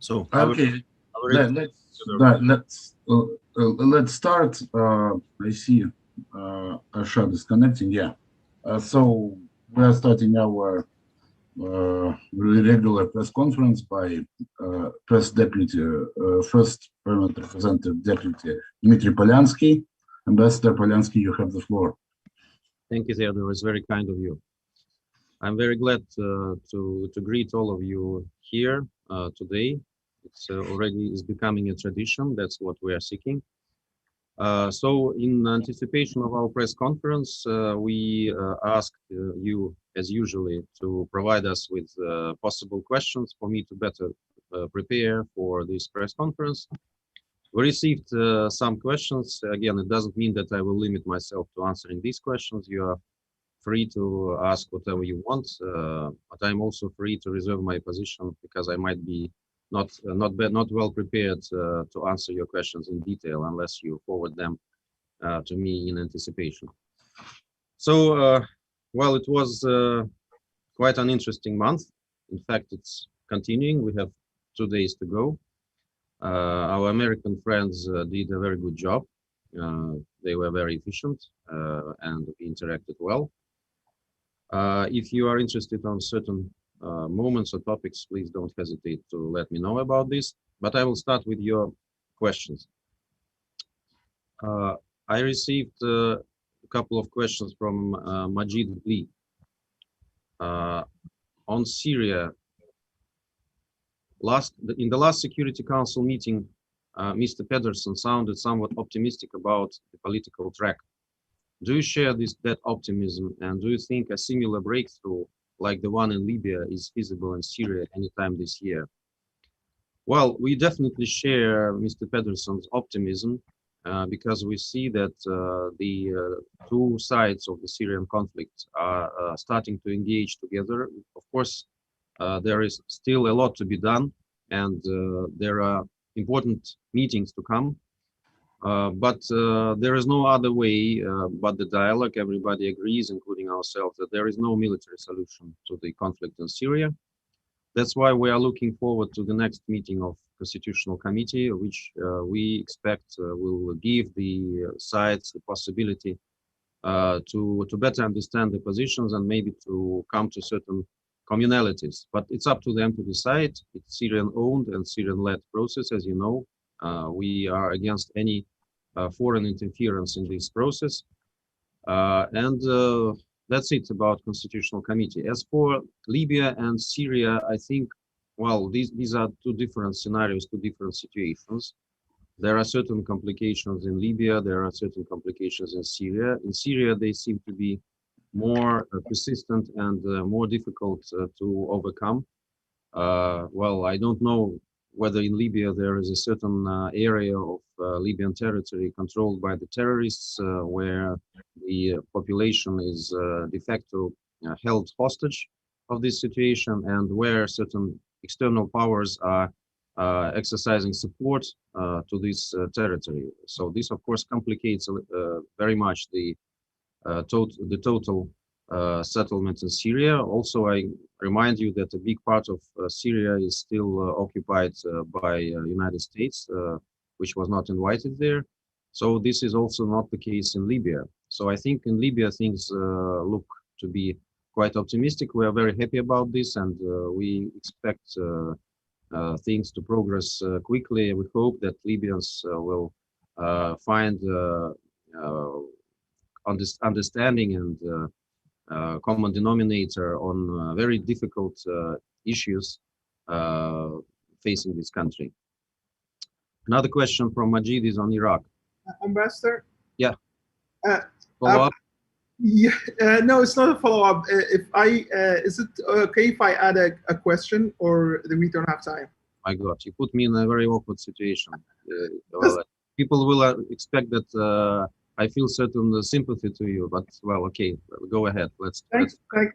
So Okay, let's start. I see Arshad is connecting. Yeah. So we are starting our regular press conference by press deputy, first permanent representative deputy Dmitry Polyansky. Ambassador Polyansky, you have the floor. thank you, Theodore. It's very kind of you. I'm very glad to greet all of you here today. It's already is becoming a tradition. That's what we are seeking. So in anticipation of our press conference, we asked you, as usually, to provide us with possible questions for me to better prepare for this press conference. We received some questions. Again, it doesn't mean that I will limit myself to answering these questions. You are free to ask whatever you want, but I'm also free to reserve my position because I might be not well prepared to answer your questions in detail unless you forward them to me in anticipation. So, well, it was quite an interesting month. In fact, it's continuing. We have 2 days to go. Our American friends did a very good job. They were very efficient and interacted well. If you are interested on certain moments or topics, please don't hesitate to let me know about this. But I will start with your questions. I received a couple of questions from Majid Lee. On Syria, in the last Security Council meeting, Mr. Pedersen sounded somewhat optimistic about the political track. Do you share that optimism, and do you think a similar breakthrough like the one in Libya is feasible in Syria anytime this year? Well, we definitely share Mr. Pedersen's optimism because we see that the two sides of the Syrian conflict are starting to engage together. Of course, there is still a lot to be done, and there are important meetings to come. But there is no other way but the dialogue. Everybody agrees, including ourselves, that there is no military solution to the conflict in Syria. That's why we are looking forward to the next meeting of Constitutional Committee, which we expect will give the sides the possibility to better understand the positions and maybe to come to certain communalities. But it's up to them to decide. It's Syrian-owned and Syrian-led process, as you know. We are against any foreign interference in this process. And that's it about Constitutional Committee. As for Libya and Syria, I think, well, these are two different scenarios, two different situations. There are certain complications in Libya, there are certain complications in Syria. In Syria, they seem to be more persistent and more difficult to overcome. Well, I don't know whether in Libya there is a certain area of Libyan territory controlled by the terrorists where the population is de facto held hostage of this situation, and where certain external powers are exercising support to this territory. So this, of course, complicates very much the total settlement in Syria. Also, I remind you that a big part of Syria is still occupied by United States, which was not invited there. So this is also not the case in Libya. So I think in Libya things look to be quite optimistic. We are very happy about this, and we expect things to progress quickly. We hope that Libyans will find understanding and common denominator on very difficult issues facing this country. Another question from Majid is on Iraq. Ambassador? Yeah. Follow up? Yeah, no, it's not a follow-up. Is it okay if I add a question, or we don't have time? My God, you put me in a very awkward situation. Well, people will expect that I feel certain sympathy to you, but well, okay, go ahead.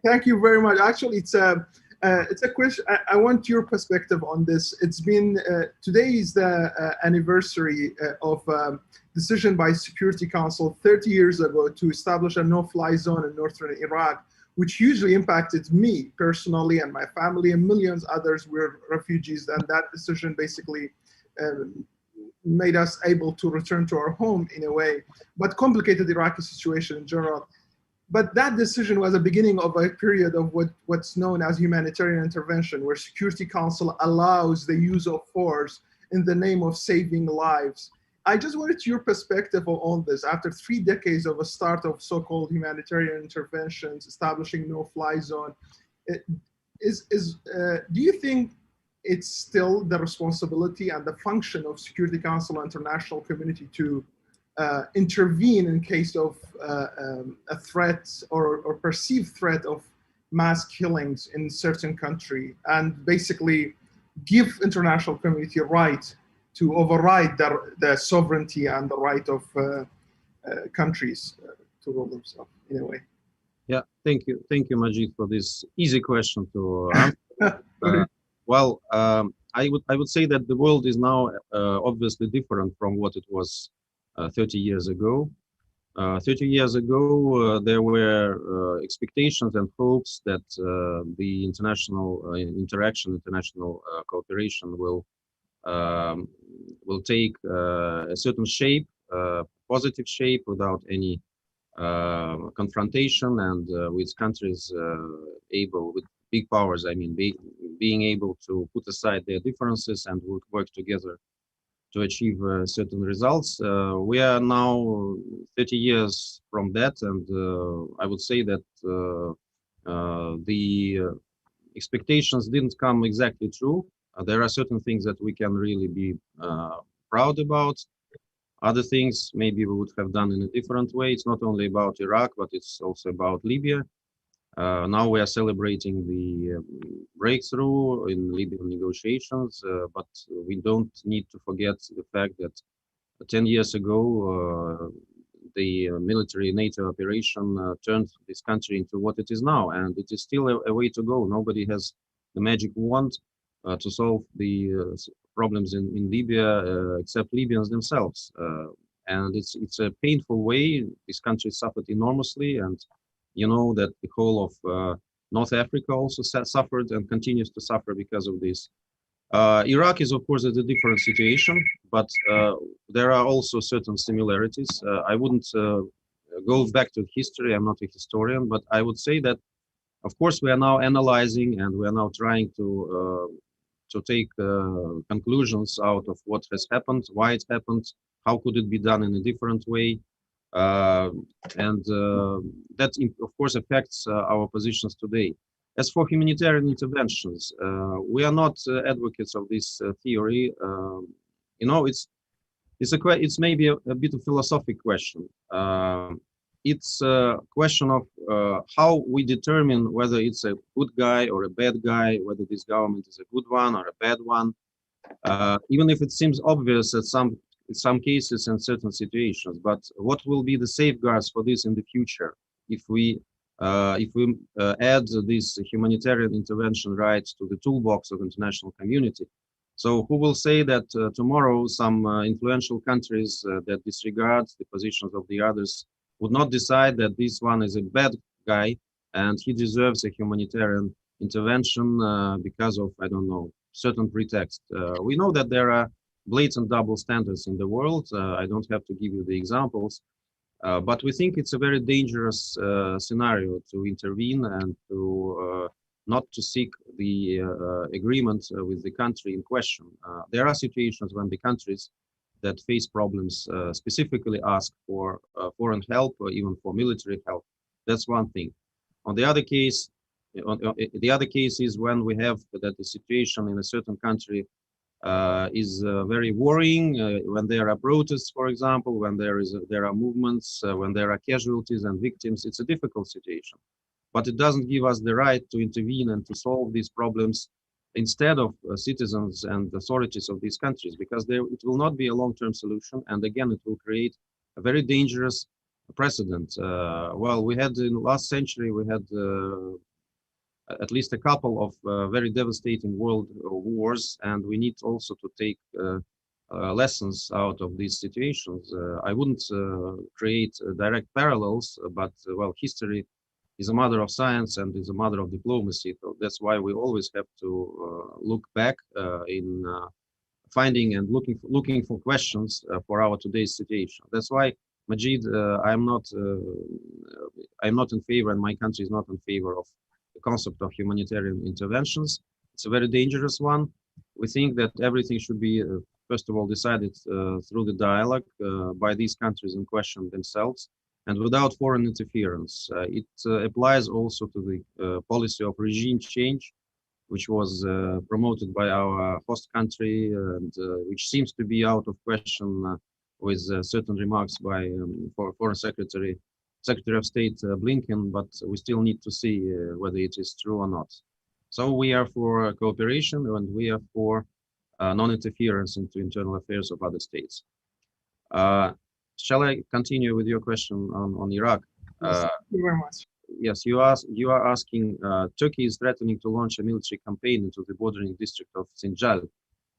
Thank you very much. Actually, it's a question. I want your perspective on this. It's been today is the anniversary of decision by Security Council 30 years ago to establish a no-fly zone in northern Iraq, which hugely impacted me personally and my family, and millions others were refugees. And that decision basically made us able to return to our home in a way, but complicated the Iraqi situation in general. But that decision was a beginning of a period of what's known as humanitarian intervention, where Security Council allows the use of force in the name of saving lives. I just wanted your perspective on this. After 3 decades of a start of so-called humanitarian interventions, establishing no-fly zone, do you think it's still the responsibility and the function of Security Council and international community to intervene in case of a threat or perceived threat of mass killings in certain country, and basically give international community a right to override the sovereignty and the right of countries to rule themselves in a way? Yeah, thank you, Majid, for this easy question to answer. I would say that the world is now obviously different from what it was 30 years ago. 30 years ago, there were expectations and hopes that the international interaction, international cooperation will take a certain shape, positive shape, without any confrontation, and with countries with big powers, I mean, being able to put aside their differences and work together to achieve certain results. We are now 30 years from that, and I would say that the expectations didn't come exactly true. There are certain things that we can really be proud about. Other things maybe we would have done in a different way. It's not only about Iraq, but it's also about Libya. Now we are celebrating the breakthrough in Libyan negotiations, but we don't need to forget the fact that 10 years ago, the military NATO operation turned this country into what it is now, and it is still a way to go. Nobody has the magic wand to solve the problems in Libya except Libyans themselves. And it's a painful way. This country suffered enormously, and you know that the whole of North Africa also suffered and continues to suffer because of this. Iraq is, of course, a different situation, but there are also certain similarities. I wouldn't go back to history. I'm not a historian, but I would say that, of course, we are now analyzing and we are now trying to take conclusions out of what has happened, why it happened, how could it be done in a different way. And that, of course, affects our positions today. As for humanitarian interventions, we are not advocates of this theory. You know, it's maybe a bit of philosophical question. It's a question of how we determine whether it's a good guy or a bad guy, whether this government is a good one or a bad one, even if it seems obvious at in some cases and certain situations. But what will be the safeguards for this in the future if we add these humanitarian intervention rights to the toolbox of international community? So who will say that tomorrow some influential countries that disregard the positions of the others would not decide that this one is a bad guy and he deserves a humanitarian intervention because of, I don't know, certain pretext? We know that there are blatant double standards in the world. I don't have to give you the examples, but we think it's a very dangerous scenario to intervene and to not to seek the agreement with the country in question. There are situations when the countries that face problems specifically ask for foreign help or even for military help. That's one thing. On the other case, the other case is when we have that the situation in a certain country is very worrying, when there are protests, for example, when there are movements, when there are casualties and victims. It's a difficult situation, but it doesn't give us the right to intervene and to solve these problems instead of citizens and authorities of these countries, because it will not be a long-term solution, and again, it will create a very dangerous precedent. Well, we had in the last century, we had at least a couple of very devastating world wars, and we need also to take lessons out of these situations. I wouldn't create direct parallels, but well, history is a mother of science and is a mother of diplomacy. So that's why we always have to look back in finding and looking for questions for our today's situation. That's why, Majid, I'm not in favor, and my country is not in favor of the concept of humanitarian interventions. It's a very dangerous one. We think that everything should be, first of all, decided through the dialogue by these countries in question themselves, and without foreign interference. It applies also to the policy of regime change, which was promoted by our host country, and which seems to be out of question with certain remarks by Foreign Secretary of State Blinken, but we still need to see whether it is true or not. So we are for cooperation, and we are for non-interference into internal affairs of other states. Shall I continue with your question on Iraq? Yes, thank you very much. Yes, you are asking, Turkey is threatening to launch a military campaign into the bordering district of Sinjar,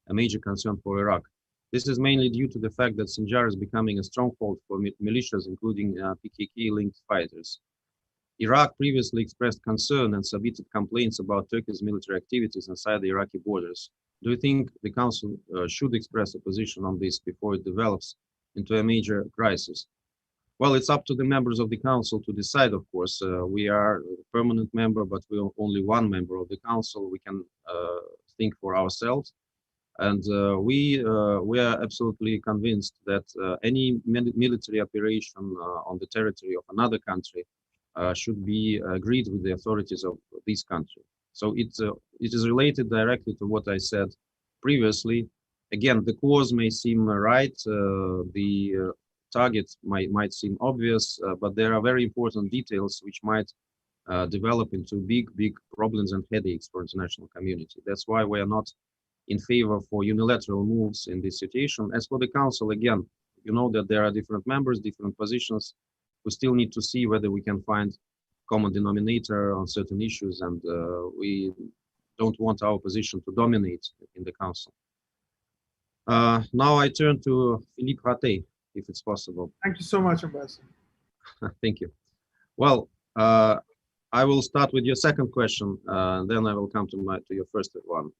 a major concern for Iraq. This is mainly due to the fact that Sinjar is becoming a stronghold for militias, including PKK-linked fighters. Iraq previously expressed concern and submitted complaints about Turkey's military activities inside the Iraqi borders. Do you think the Council should express a position on this before it develops into a major crisis? Well, it's up to the members of the Council to decide, of course. We are a permanent member, but we're only one member of the Council. We can think for ourselves. And we are absolutely convinced that any military operation on the territory of another country should be agreed with the authorities of this country. So it is related directly to what I said previously. Again, the cause may seem right, the target might seem obvious, but there are very important details which might develop into big problems and headaches for international community. That's why we are not in favor for unilateral moves in this situation. As for the Council, again, you know that there are different members, different positions. We still need to see whether we can find common denominator on certain issues, and we don't want our position to dominate in the Council. Now I turn to Philippe Ratet, if it's possible. Thank you so much, Ambassador. Thank you. Well, I will start with your second question, then I will come to your first one.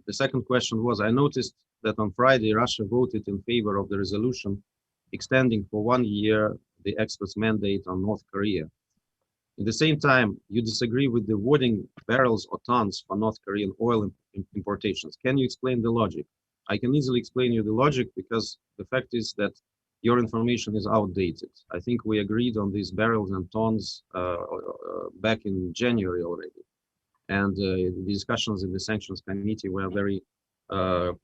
The second question was, I noticed that on Friday, Russia voted in favor of the resolution extending for 1 year the expert's mandate on North Korea. At the same time, you disagree with the wording barrels or tons for North Korean oil importations. Can you explain the logic? I can easily explain you the logic, because the fact is that your information is outdated. I think we agreed on these barrels and tons back in January already. And the discussions in the Sanctions Committee were very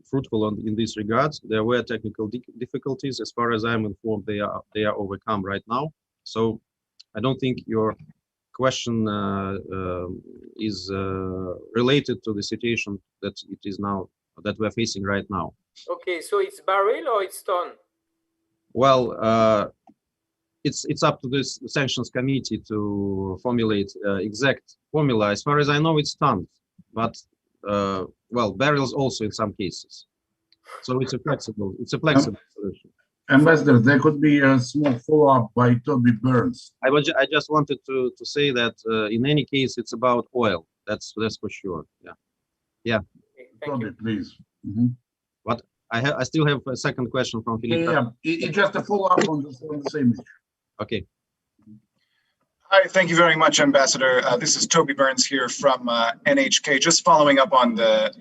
fruitful in this regard. There were technical difficulties. As far as I'm informed, they are overcome right now. So I don't think your question is related to the situation that it is now, that we're facing right now. Okay, so it's barrel or it's ton? Well, it's up to this Sanctions Committee to formulate exact formula. As far as I know, it's tons, but well, barrels also in some cases. So it's a flexible solution. Ambassador, there could be a small follow-up by Toby Burns. I just wanted to say that in any case, it's about oil. That's for sure. Yeah. Okay, Toby, please. Mm-hmm. But I still have a second question from Philippe. Yeah. It's just a follow-up on the same issue. Okay. Hi, thank you very much, Ambassador. This is Toby Burns here from NHK. Just following up on the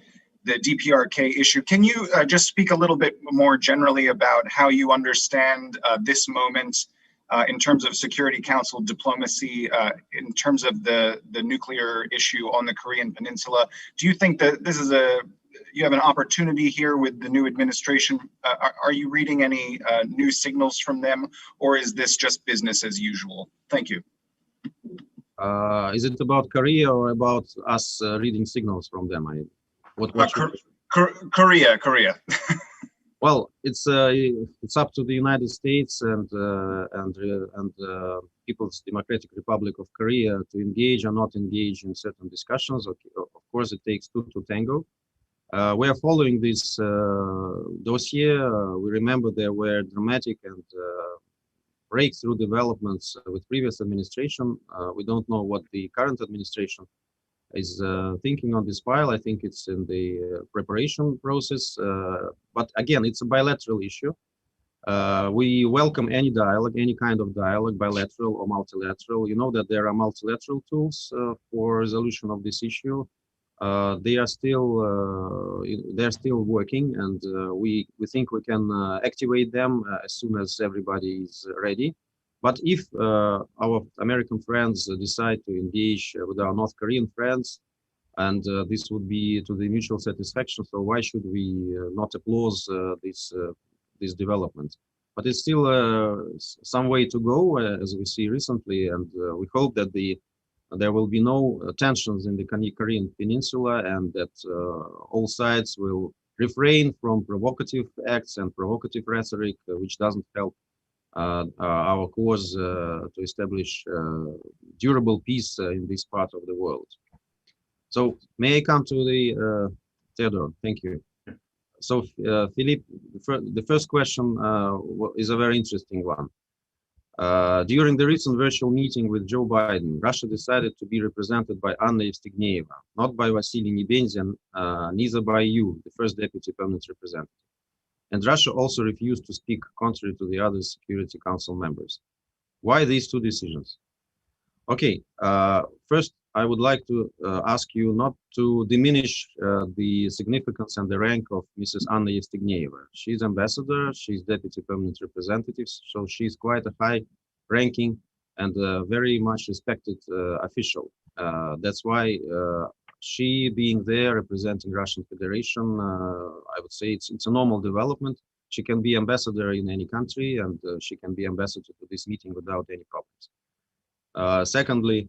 DPRK issue, can you just speak a little bit more generally about how you understand this moment in terms of Security Council diplomacy, in terms of the nuclear issue on the Korean Peninsula? Do you think that this is you have an opportunity here with the new administration? Are you reading any new signals from them, or is this just business as usual? Thank you. Is it about Korea or about us reading signals from them? Korea. Well, it's up to the United States and People's Democratic Republic of Korea to engage or not engage in certain discussions. Okay, of course, it takes two to tango. We are following this dossier. We remember there were dramatic and breakthrough developments with previous administration. We don't know what the current administration is thinking on this file. I think it's in the preparation process, but again, it's a bilateral issue. We welcome any dialogue, any kind of dialogue, bilateral or multilateral. You know that there are multilateral tools for resolution of this issue. They're still working, and we think we can activate them as soon as everybody is ready. But if our American friends decide to engage with our North Korean friends, and this would be to the mutual satisfaction, so why should we not applaud this development? But it's still some way to go, as we see recently, and we hope that there will be no tensions in the Korean Peninsula, and that all sides will refrain from provocative acts and provocative rhetoric, which doesn't help our cause to establish durable peace in this part of the world. So may I come to the Theodore? Thank you. So Philippe, the first question is a very interesting one. During the recent virtual meeting with Joe Biden, Russia decided to be represented by Anna Yevstygnieva, not by Vasily Nebenzia, neither by you, the first deputy permanent representative. And Russia also refused to speak contrary to the other Security Council members. Why these two decisions? Okay, first, I would like to ask you not to diminish the significance and the rank of Mrs. Anna Yevstygnieva. She's ambassador, she's deputy permanent representative, so she's quite a high-ranking and very much respected official. That's why she being there representing Russian Federation, I would say it's a normal development. She can be ambassador in any country, and she can be ambassador to this meeting without any problems. Secondly,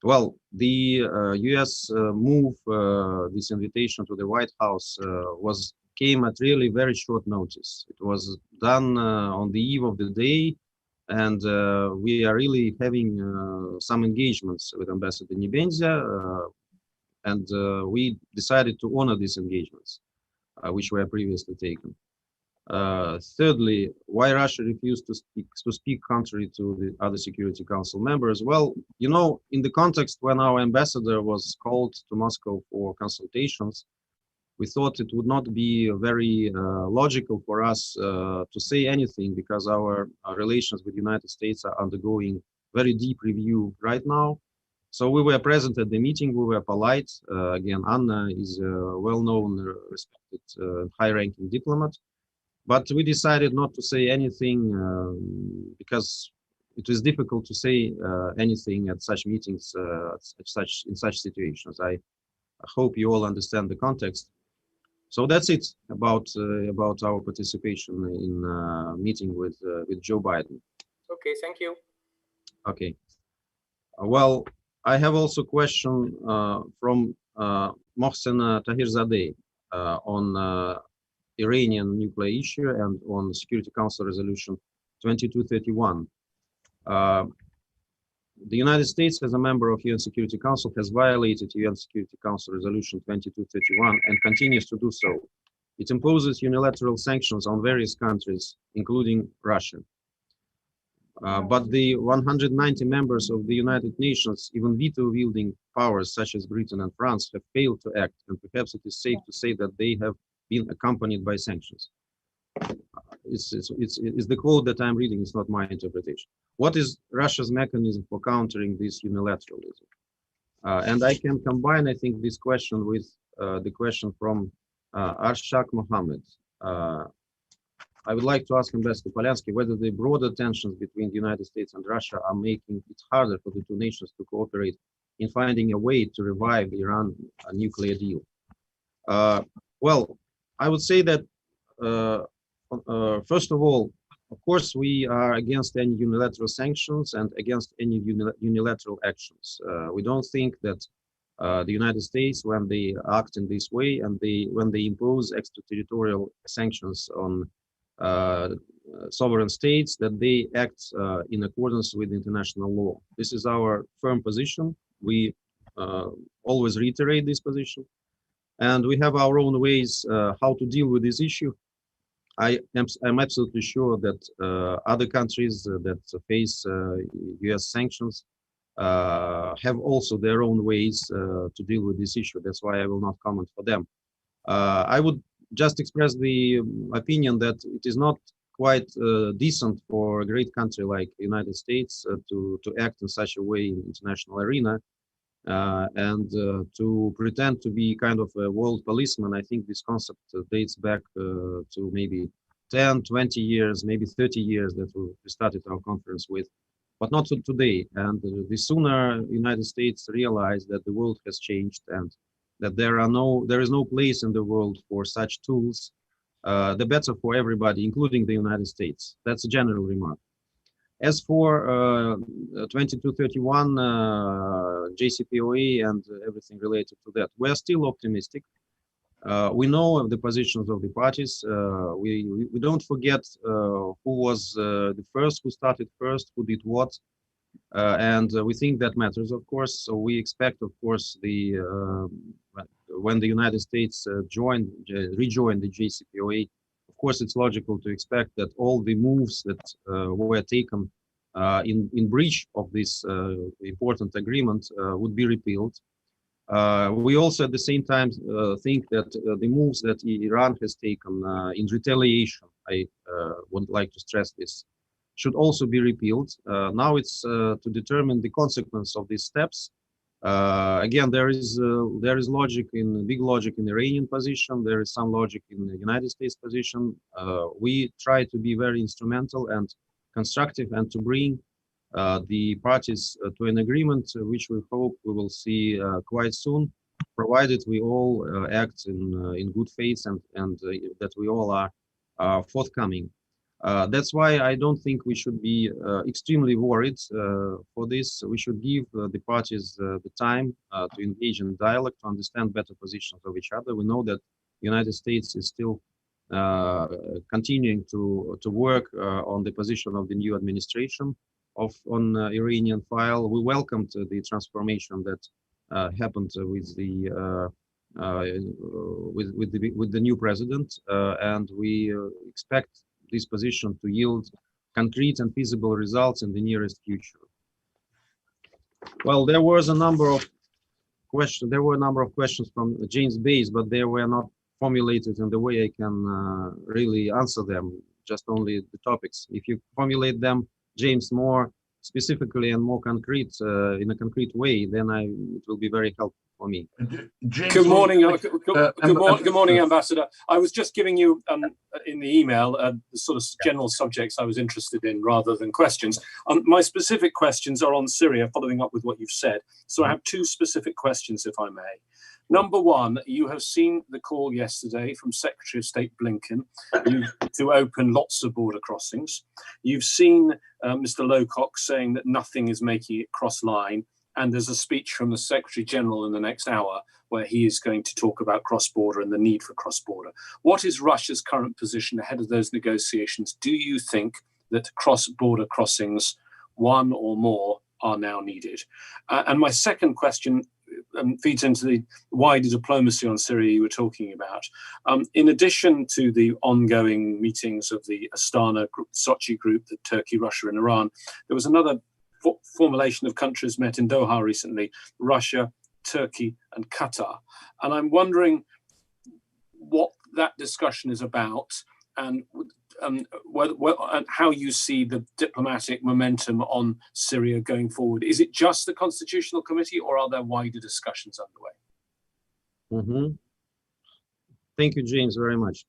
well, the U.S. move, this invitation to the White House came at really very short notice. It was done on the eve of the day, and we are really having some engagements with Ambassador Nebenzia, and we decided to honor these engagements, which were previously taken. Thirdly, why Russia refused to speak contrary to the other Security Council members? Well, you know, in the context when our ambassador was called to Moscow for consultations, we thought it would not be very logical for us to say anything, because our relations with the United States are undergoing very deep review right now. So we were present at the meeting, we were polite. Again, Anna is a well-known, respected, high-ranking diplomat. But we decided not to say anything because it was difficult to say anything at such meetings, in such situations. I hope you all understand the context. So that's it about our participation in meeting with Joe Biden. Okay, thank you. Okay. Well, I have also a question from Mohsen Tahirzadeh on Iranian nuclear issue and on Security Council Resolution 2231. The United States, as a member of UN Security Council, has violated UN Security Council Resolution 2231 and continues to do so. It imposes unilateral sanctions on various countries, including Russia. But the 190 members of the United Nations, even veto-wielding powers such as Britain and France, have failed to act, and perhaps it is safe to say that they have been accompanied by sanctions. It's the quote that I'm reading, it's not my interpretation. What is Russia's mechanism for countering this unilateralism? And I can combine, I think, this question with the question from Arshak Mohammed. I would like to ask Ambassador Polyanskiy whether the broader tensions between the United States and Russia are making it harder for the two nations to cooperate in finding a way to revive Iran's nuclear deal. Well, I would say that, first of all, of course, we are against any unilateral sanctions and against any unilateral actions. We don't think that the United States, when they act in this way and when they impose extraterritorial sanctions on sovereign states, that they act in accordance with international law. This is our firm position. We always reiterate this position. And we have our own ways how to deal with this issue. I'm absolutely sure that other countries that face US sanctions have also their own ways to deal with this issue. That's why I will not comment for them. I would just express the opinion that it is not quite decent for a great country like the United States to act in such a way in the international arena and to pretend to be kind of a world policeman. I think this concept dates back to maybe 10, 20 years, maybe 30 years that we started our conference with, but not today. And the sooner United States realize that the world has changed and that there is no place in the world for such tools, the better for everybody, including the United States. That's a general remark. As for 2231, JCPOA and everything related to that, we're still optimistic. We know of the positions of the parties. We don't forget who was the first, who started first, who did what. And we think that matters, of course. So we expect, of course, when the United States rejoined the JCPOA, of course, it's logical to expect that all the moves that were taken in breach of this important agreement would be repealed. We also, at the same time, think that the moves that Iran has taken in retaliation, I would like to stress this, should also be repealed. Now it's to determine the consequence of these steps. Again, there is logic big logic in the Iranian position. There is some logic in the United States position. We try to be very instrumental and constructive and to bring the parties to an agreement, which we hope we will see quite soon, provided we all act in good faith and that we all are forthcoming. That's why I don't think we should be extremely worried for this. We should give the parties the time to engage in dialogue, to understand better positions of each other. We know that the United States is still continuing to work on the position of the new administration on Iranian file. We welcomed the transformation that happened with the new president, and we expect this position to yield concrete and feasible results in the nearest future. Well, there was a number of questions. There were a number of questions from James Bayes, but they were not formulated in the way I can really answer them. Just only the topics. If you formulate them, James, more specifically and more concrete in a concrete way, then it will be very helpful for me. James, good morning, good morning, Ambassador. I was just giving you in the email the sort of general subjects I was interested in rather than questions. My specific questions are on Syria, following up with what you've said. So I have two specific questions, if I may. Number one, you have seen the call yesterday from Secretary of State Blinken to open lots of border crossings. You've seen Mr. Lowcock saying that nothing is making it cross line. And there's a speech from the Secretary General in the next hour where he is going to talk about cross-border and the need for cross-border. What is Russia's current position ahead of those negotiations? Do you think that cross-border crossings, one or more, are now needed? And my second question feeds into the wider diplomacy on Syria you were talking about. In addition to the ongoing meetings of the Astana group, Sochi group, the Turkey, Russia and Iran, there was another formulation of countries met in Doha recently, Russia, Turkey and Qatar. And I'm wondering what that discussion is about and how you see the diplomatic momentum on Syria going forward. Is it just the Constitutional Committee or are there wider discussions underway? Thank you, James, very much.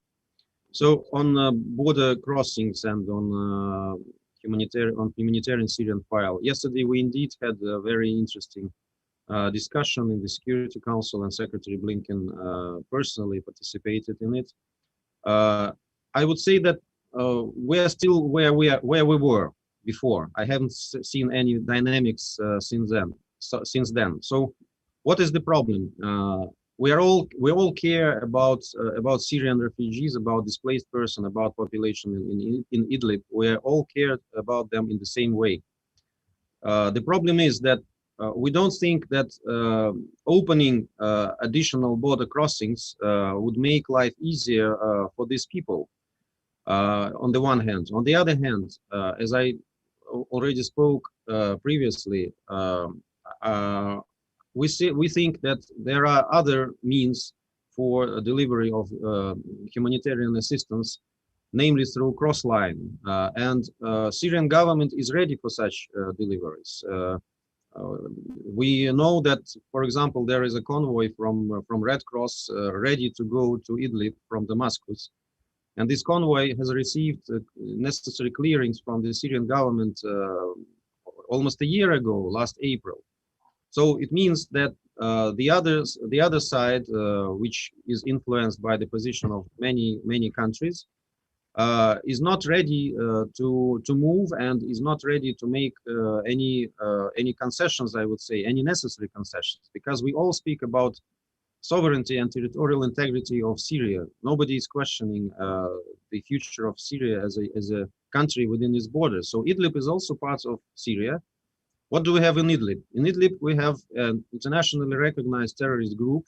So on border crossings and on humanitarian Syrian file, yesterday we indeed had a very interesting discussion in the Security Council, and Secretary Blinken personally participated in it. I would say that we're still where we were before. I haven't seen any dynamics since then. So what is the problem? We all care about Syrian refugees, about displaced persons, about population in Idlib. We all care about them in the same way. The problem is that we don't think that opening additional border crossings would make life easier for these people. on the one hand. On the other hand, as I already spoke previously, we think that there are other means for delivery of humanitarian assistance, namely through cross-line, and Syrian government is ready for such deliveries. We know that, for example, there is a convoy from Red Cross ready to go to Idlib from Damascus, and this convoy has received necessary clearings from the Syrian government almost a year ago, last April. So it means that the other side, which is influenced by the position of many countries, is not ready to move and is not ready to make any concessions, I would say, any necessary concessions, because we all speak about sovereignty and territorial integrity of Syria. Nobody is questioning the future of Syria as a country within its borders. So Idlib is also part of Syria. What do we have in Idlib? In Idlib, we have an internationally recognized terrorist group,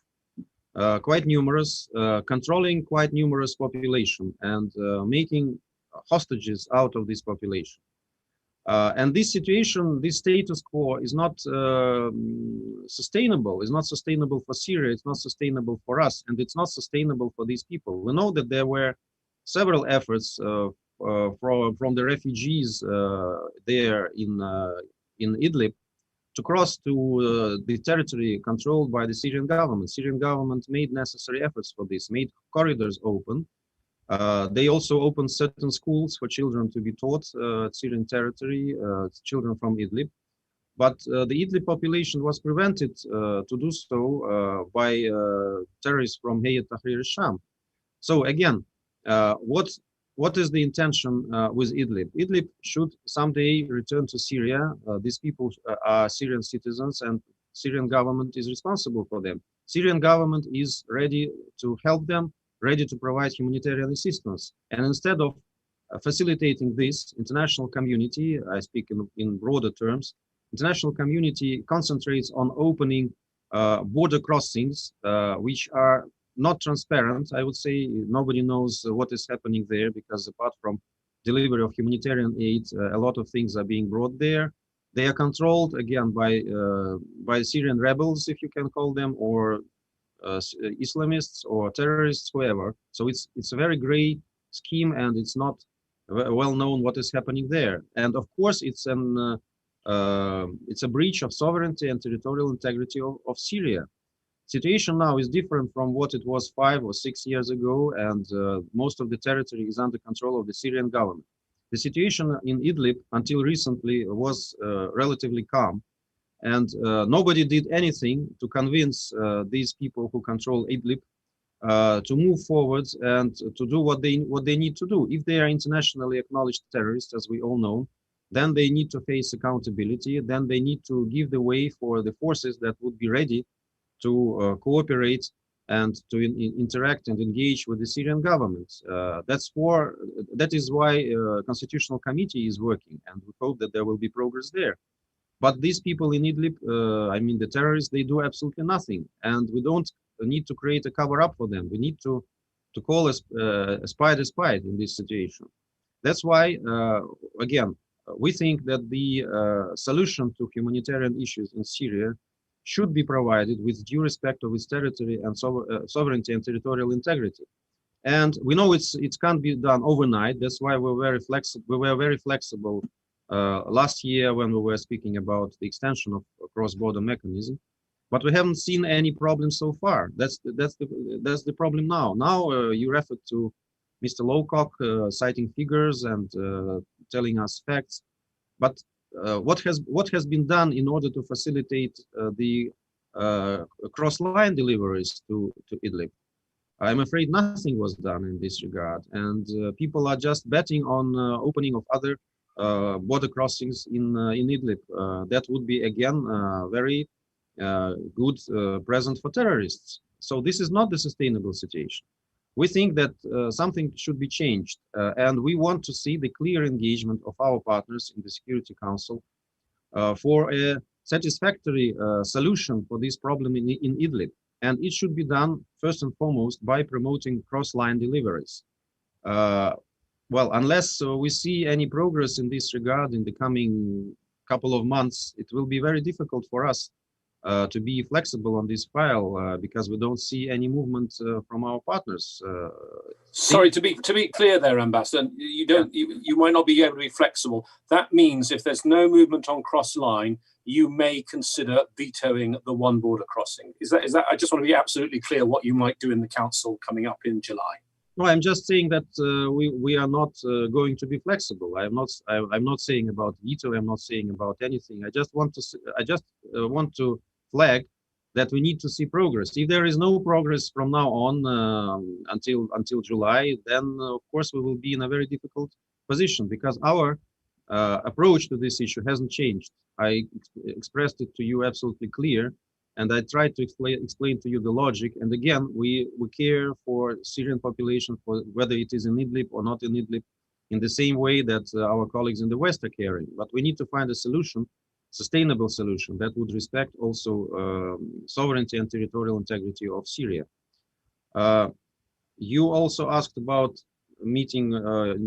quite numerous, controlling quite numerous population and making hostages out of this population. And this situation, this status quo is not sustainable. It's not sustainable for Syria. It's not sustainable for us, and it's not sustainable for these people. We know that there were several efforts from the refugees there in Idlib to cross to the territory controlled by the Syrian government. Syrian government made necessary efforts for this, made corridors open. They also opened certain schools for children to be taught Syrian territory, children from Idlib. But the Idlib population was prevented to do so by terrorists from Hayat Tahrir al-Sham. So again, what is the intention with Idlib? Idlib should someday return to Syria. These people are Syrian citizens, and Syrian government is responsible for them. Syrian government is ready to help them, ready to provide humanitarian assistance. And instead of facilitating this, international community, I speak in broader terms, international community concentrates on opening border crossings, which are not transparent. I would say nobody knows what is happening there, because apart from delivery of humanitarian aid, a lot of things are being brought there. They are controlled again by Syrian rebels, if you can call them, or Islamists or terrorists, whoever. So it's a very gray scheme, and it's not well known what is happening there. And of course, it's a breach of sovereignty and territorial integrity of Syria. Situation now is different from what it was 5 or 6 years ago, and most of the territory is under control of the Syrian government. The situation in Idlib until recently was relatively calm, and nobody did anything to convince these people who control Idlib to move forward and to do what they need to do. If they are internationally acknowledged terrorists, as we all know, then they need to face accountability. Then they need to give the way for the forces that would be ready to cooperate and to interact and engage with the Syrian government. That is why Constitutional Committee is working, and we hope that there will be progress there. But these people in Idlib, I mean the terrorists, they do absolutely nothing, and we don't need to create a cover-up for them. We need to call a spade in this situation. That's why, again, we think that the solution to humanitarian issues in Syria should be provided with due respect of its territory and sovereignty and territorial integrity. And we know it can't be done overnight. That's why we were very flexible last year when we were speaking about the extension of cross-border mechanism. But we haven't seen any problem so far. That's the problem now. Now you referred to Mr. Lowcock citing figures and telling us facts, but what has been done in order to facilitate the cross-line deliveries to Idlib? I'm afraid nothing was done in this regard, and people are just betting on opening of other border crossings in Idlib. That would be again very good present for terrorists. So this is not the sustainable situation. We think that something should be changed, and we want to see the clear engagement of our partners in the Security Council for a satisfactory solution for this problem in Idlib. And it should be done first and foremost by promoting cross-line deliveries. well, unless we see any progress in this regard in the coming couple of months, it will be very difficult for us to be flexible on this file because we don't see any movement from our partners. Sorry, to be clear there, Ambassador, you might not be able to be flexible. That means if there's no movement on cross line, you may consider vetoing the one border crossing. Is that? I just want to be absolutely clear what you might do in the council coming up in July. No, I'm just saying that we are not going to be flexible. I'm not saying about veto. I'm not saying about anything. I just want to flag that we need to see progress. If there is no progress from now on until July, then of course we will be in a very difficult position because our approach to this issue hasn't changed. I expressed it to you absolutely clear, and I tried to explain to you the logic. And again, we care for Syrian population, for whether it is in Idlib or not in Idlib, in the same way that our colleagues in the West are caring. But we need to find a solution, sustainable solution that would respect also sovereignty and territorial integrity of Syria. You also asked about meeting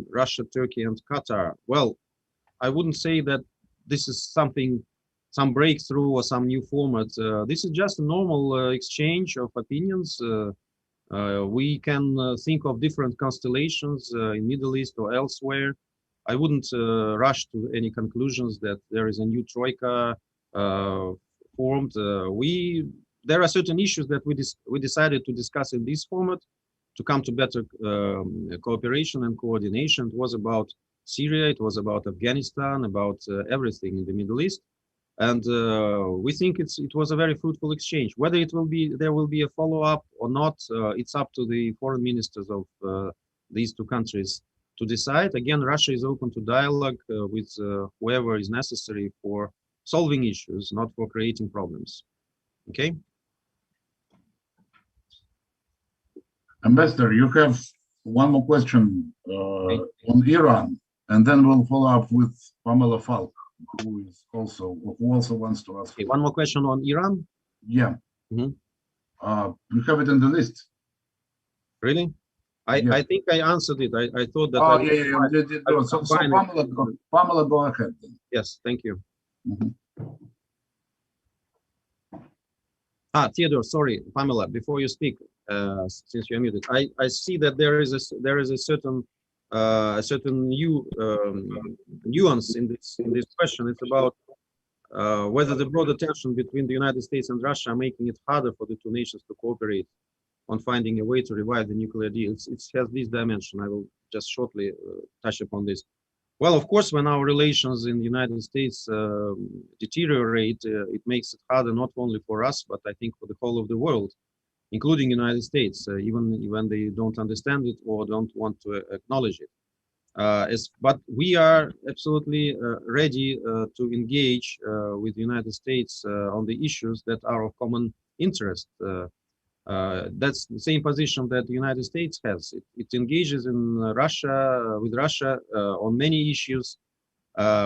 Russia, Turkey, and Qatar. Well, I wouldn't say that this is some breakthrough or some new format. This is just a normal exchange of opinions. We can think of different constellations in Middle East or elsewhere. I wouldn't rush to any conclusions that there is a new troika formed. There are certain issues that we decided to discuss in this format to come to better cooperation and coordination. It was about Syria, it was about Afghanistan, about everything in the Middle East. And we think it was a very fruitful exchange. Whether there will be a follow-up or not, it's up to the foreign ministers of these two countries to decide. Again, Russia is open to dialogue with whoever is necessary for solving issues, not for creating problems. Okay? Ambassador, you have one more question on Iran, and then we'll follow up with Pamela Falk, who also wants to ask. Okay, one more question on Iran? Yeah. Mm-hmm. You have it in the list. Really? I think I answered it. I thought that. Oh, yeah. So Pamela, go ahead then. Yes, thank you. Mm-hmm. Theodore, sorry, Pamela, before you speak, since you're muted, I see that there is a certain nuance in this question. It's about whether the broader tension between the United States and Russia are making it harder for the two nations to cooperate on finding a way to revive the nuclear deal. It has this dimension. I will just shortly touch upon this. Well, of course, when our relations in the United States deteriorate, it makes it harder not only for us, but I think for the whole of the world, including the United States, even when they don't understand it or don't want to acknowledge it. But we are absolutely ready to engage with the United States on the issues that are of common interest. That's the same position that the United States has. It engages with Russia on many issues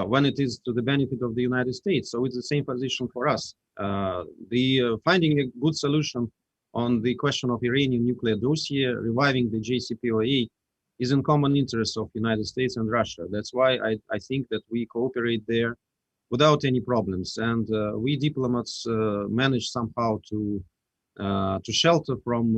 when it is to the benefit of the United States. So it's the same position for us. Finding a good solution on the question of Iranian nuclear dossier, reviving the JCPOA, is in common interest of the United States and Russia. That's why I think that we cooperate there without any problems. And we diplomats manage somehow to shelter from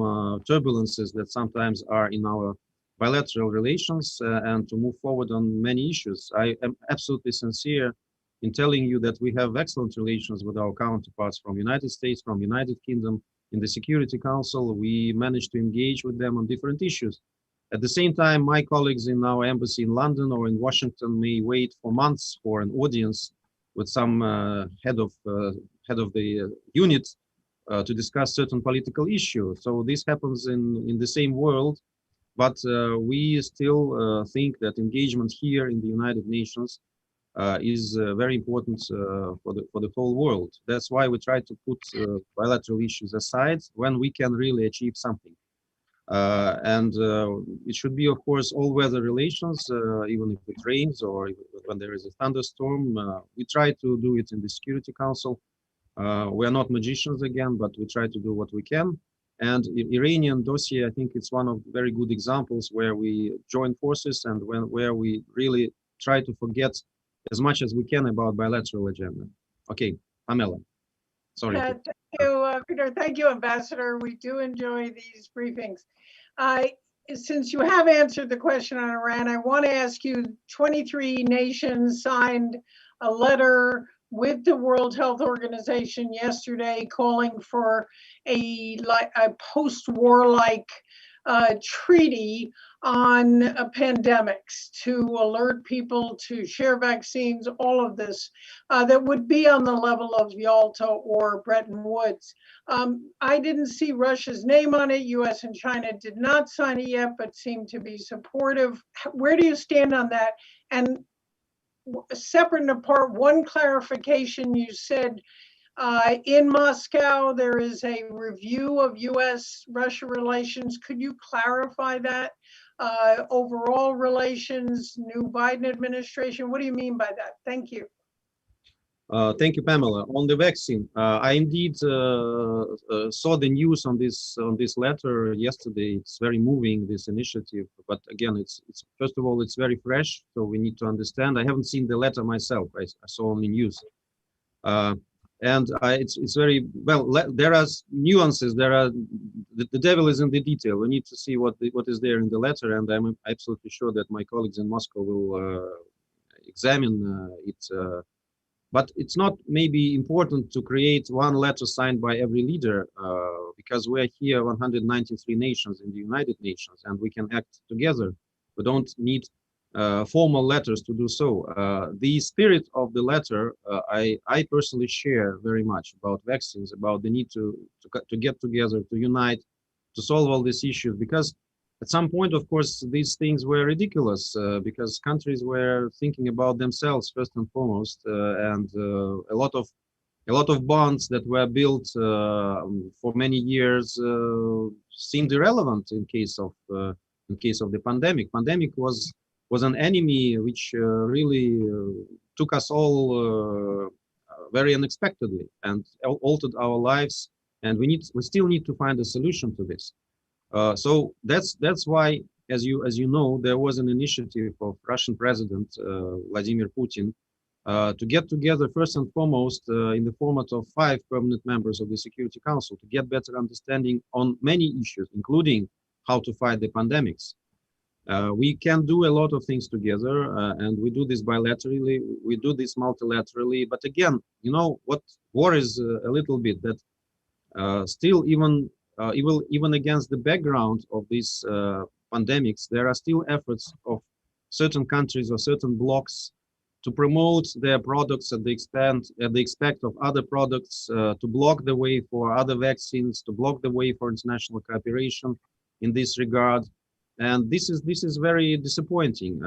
turbulences that sometimes are in our bilateral relations and to move forward on many issues. I am absolutely sincere in telling you that we have excellent relations with our counterparts from United States, from United Kingdom. In the Security Council, we managed to engage with them on different issues. At the same time, my colleagues in our embassy in London or in Washington may wait for months for an audience with some head of the unit to discuss certain political issues. So this happens in the same world, but we still think that engagement here in the United Nations is very important for the whole world. That's why we try to put bilateral issues aside when we can really achieve something. And it should be, of course, all-weather relations, even if it rains or when there is a thunderstorm. We try to do it in the Security Council. We are not magicians again, but we try to do what we can. And Iranian dossier, I think it's one of very good examples where we join forces and where we really try to forget as much as we can about bilateral agenda. Okay, Pamela, sorry. Thank you, Peter. Thank you, Ambassador. We do enjoy these briefings. Since you have answered the question on Iran, I want to ask you, 23 nations signed a letter with the World Health Organization yesterday calling for a post-war-like treaty on pandemics to alert people to share vaccines, all of this, that would be on the level of Yalta or Bretton Woods. I didn't see Russia's name on it. US and China did not sign it yet, but seem to be supportive. Where do you stand on that? And separate and apart, one clarification, you said in Moscow, there is a review of US-Russia relations. Could you clarify that? Overall relations, new Biden administration, what do you mean by that? Thank you. Thank you, Pamela. On the vaccine, I indeed saw the news on this letter yesterday. It's very moving, this initiative. But again, it's first of all, it's very fresh, so we need to understand. I haven't seen the letter myself. I saw only news, and it's very well. There are nuances. There are the devil is in the detail. We need to see what is there in the letter, and I'm absolutely sure that my colleagues in Moscow will examine it. But it's not maybe important to create one letter signed by every leader because we're here 193 nations in the United Nations and we can act together. We don't need formal letters to do so. The spirit of the letter, I personally share very much about vaccines, about the need to get together, to unite, to solve all these issues, because at some point, of course, these things were ridiculous because countries were thinking about themselves first and foremost, and a lot of bonds that were built for many years seemed irrelevant in case of the pandemic. Pandemic was an enemy which really took us all very unexpectedly and altered our lives, and we still need to find a solution to this. So that's why, as you know, there was an initiative of Russian President Vladimir Putin to get together first and foremost in the format of 5 permanent members of the Security Council to get better understanding on many issues, including how to fight the pandemics. We can do a lot of things together, and we do this bilaterally, we do this multilaterally. But again, you know what worries a little bit, that still even against the background of these pandemics, there are still efforts of certain countries or certain blocs to promote their products at the expense of other products, to block the way for other vaccines, to block the way for international cooperation in this regard. And this is very disappointing.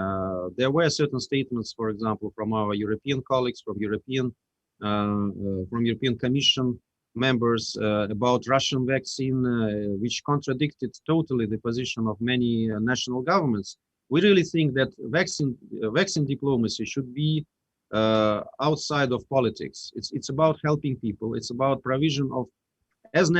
There were certain statements, for example, from our European colleagues, from European Commission members about Russian vaccine, which contradicted totally the position of many national governments. We really think that vaccine diplomacy should be outside of politics. It's about helping people. It's about provision of as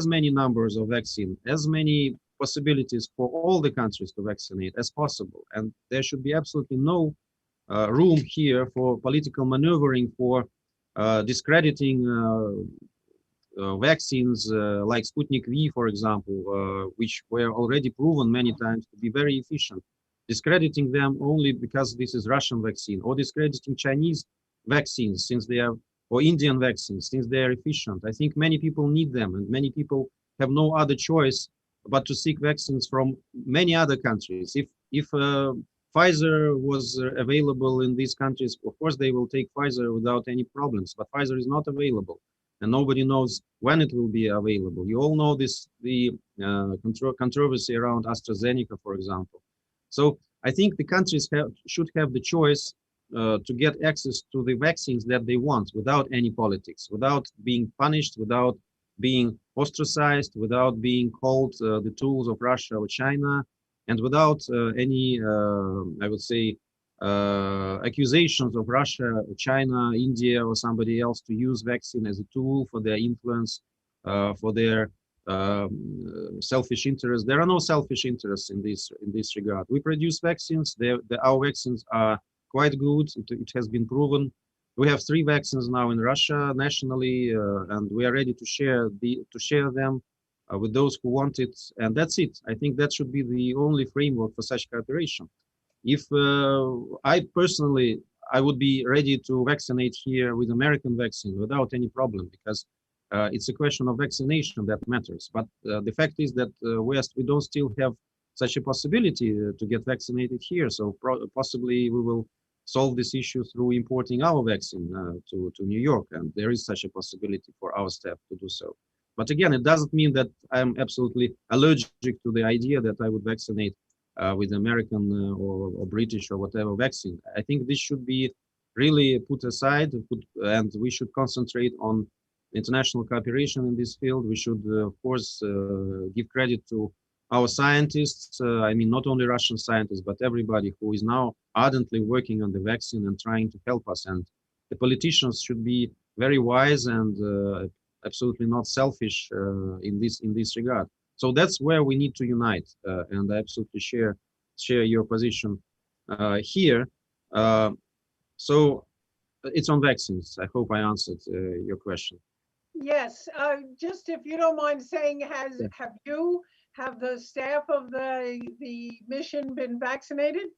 many numbers of vaccine, as many possibilities for all the countries to vaccinate as possible. And there should be absolutely no room here for political maneuvering, for discrediting vaccines like Sputnik V, for example, which were already proven many times to be very efficient. Discrediting them only because this is Russian vaccine, or discrediting Chinese vaccines since they are, or Indian vaccines since they are efficient. I think many people need them, and many people have no other choice but to seek vaccines from many other countries. If Pfizer was available in these countries, of course they will take Pfizer without any problems, but Pfizer is not available, and nobody knows when it will be available. You all know the controversy around AstraZeneca, for example. So I think the countries should have the choice to get access to the vaccines that they want without any politics, without being punished, without being ostracized, without being called the tools of Russia or China, and without any, I would say, accusations of Russia, China, India, or somebody else to use vaccine as a tool for their influence, for their selfish interests. There are no selfish interests in this regard. We produce vaccines. Our vaccines are quite good. It has been proven. We have 3 vaccines now in Russia nationally, and we are ready to share them with those who want it. And that's it. I think that should be the only framework for such cooperation. If I personally, I would be ready to vaccinate here with American vaccine without any problem, because it's a question of vaccination that matters. But the fact is that we don't still have such a possibility to get vaccinated here. So possibly we will solve this issue through importing our vaccine to New York. And there is such a possibility for our staff to do so. But again, it doesn't mean that I'm absolutely allergic to the idea that I would vaccinate with American or British or whatever vaccine. I think this should be really put aside, and we should concentrate on international cooperation in this field. We should, of course, give credit to our scientists. I mean, not only Russian scientists, but everybody who is now ardently working on the vaccine and trying to help us. And the politicians should be very wise and absolutely not selfish in this regard. So that's where we need to unite, and I absolutely share your position here. So it's on vaccines. I hope I answered your question. Yes, just if you don't mind saying, have the staff of the mission been vaccinated?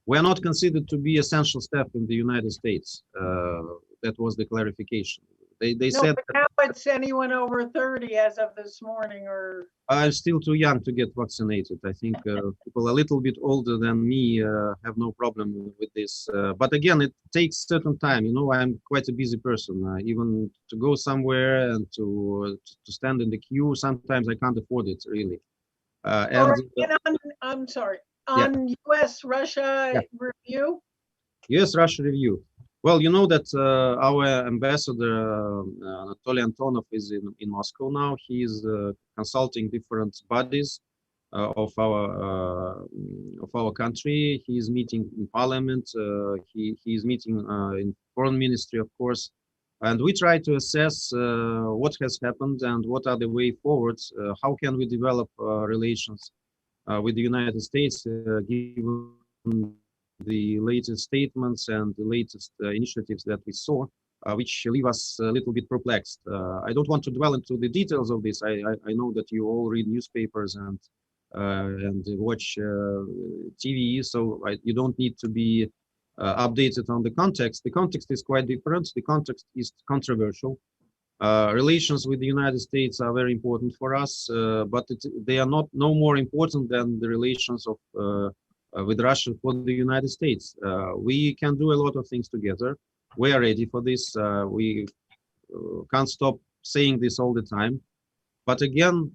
We are not considered to be essential staff in the United States. That was the clarification. They No, said but now it's anyone over 30 as of this morning, or I'm still too young to get vaccinated. I think people a little bit older than me have no problem with this. But again, it takes certain time. You know, I'm quite a busy person. Even to go somewhere and to stand in the queue, sometimes I can't afford it really. I'm sorry, Yeah. on US-Russia review? US-Russia review. Well, you know that our ambassador, Anatoly Antonov, is in Moscow now. He is consulting different bodies of our country. He is meeting in parliament. He is meeting in foreign ministry, of course. And we try to assess what has happened and what are the way forwards. How can we develop relations with the United States, given the latest statements and the latest initiatives that we saw, which leave us a little bit perplexed. I don't want to dwell into the details of this. I know that you all read newspapers and watch TV, so you don't need to be updated on the context. The context is quite different. The context is controversial. Relations with the United States are very important for us, but they are no more important than the relations of with Russia for the United States. We can do a lot of things together. We are ready for this. We can't stop saying this all the time. But again,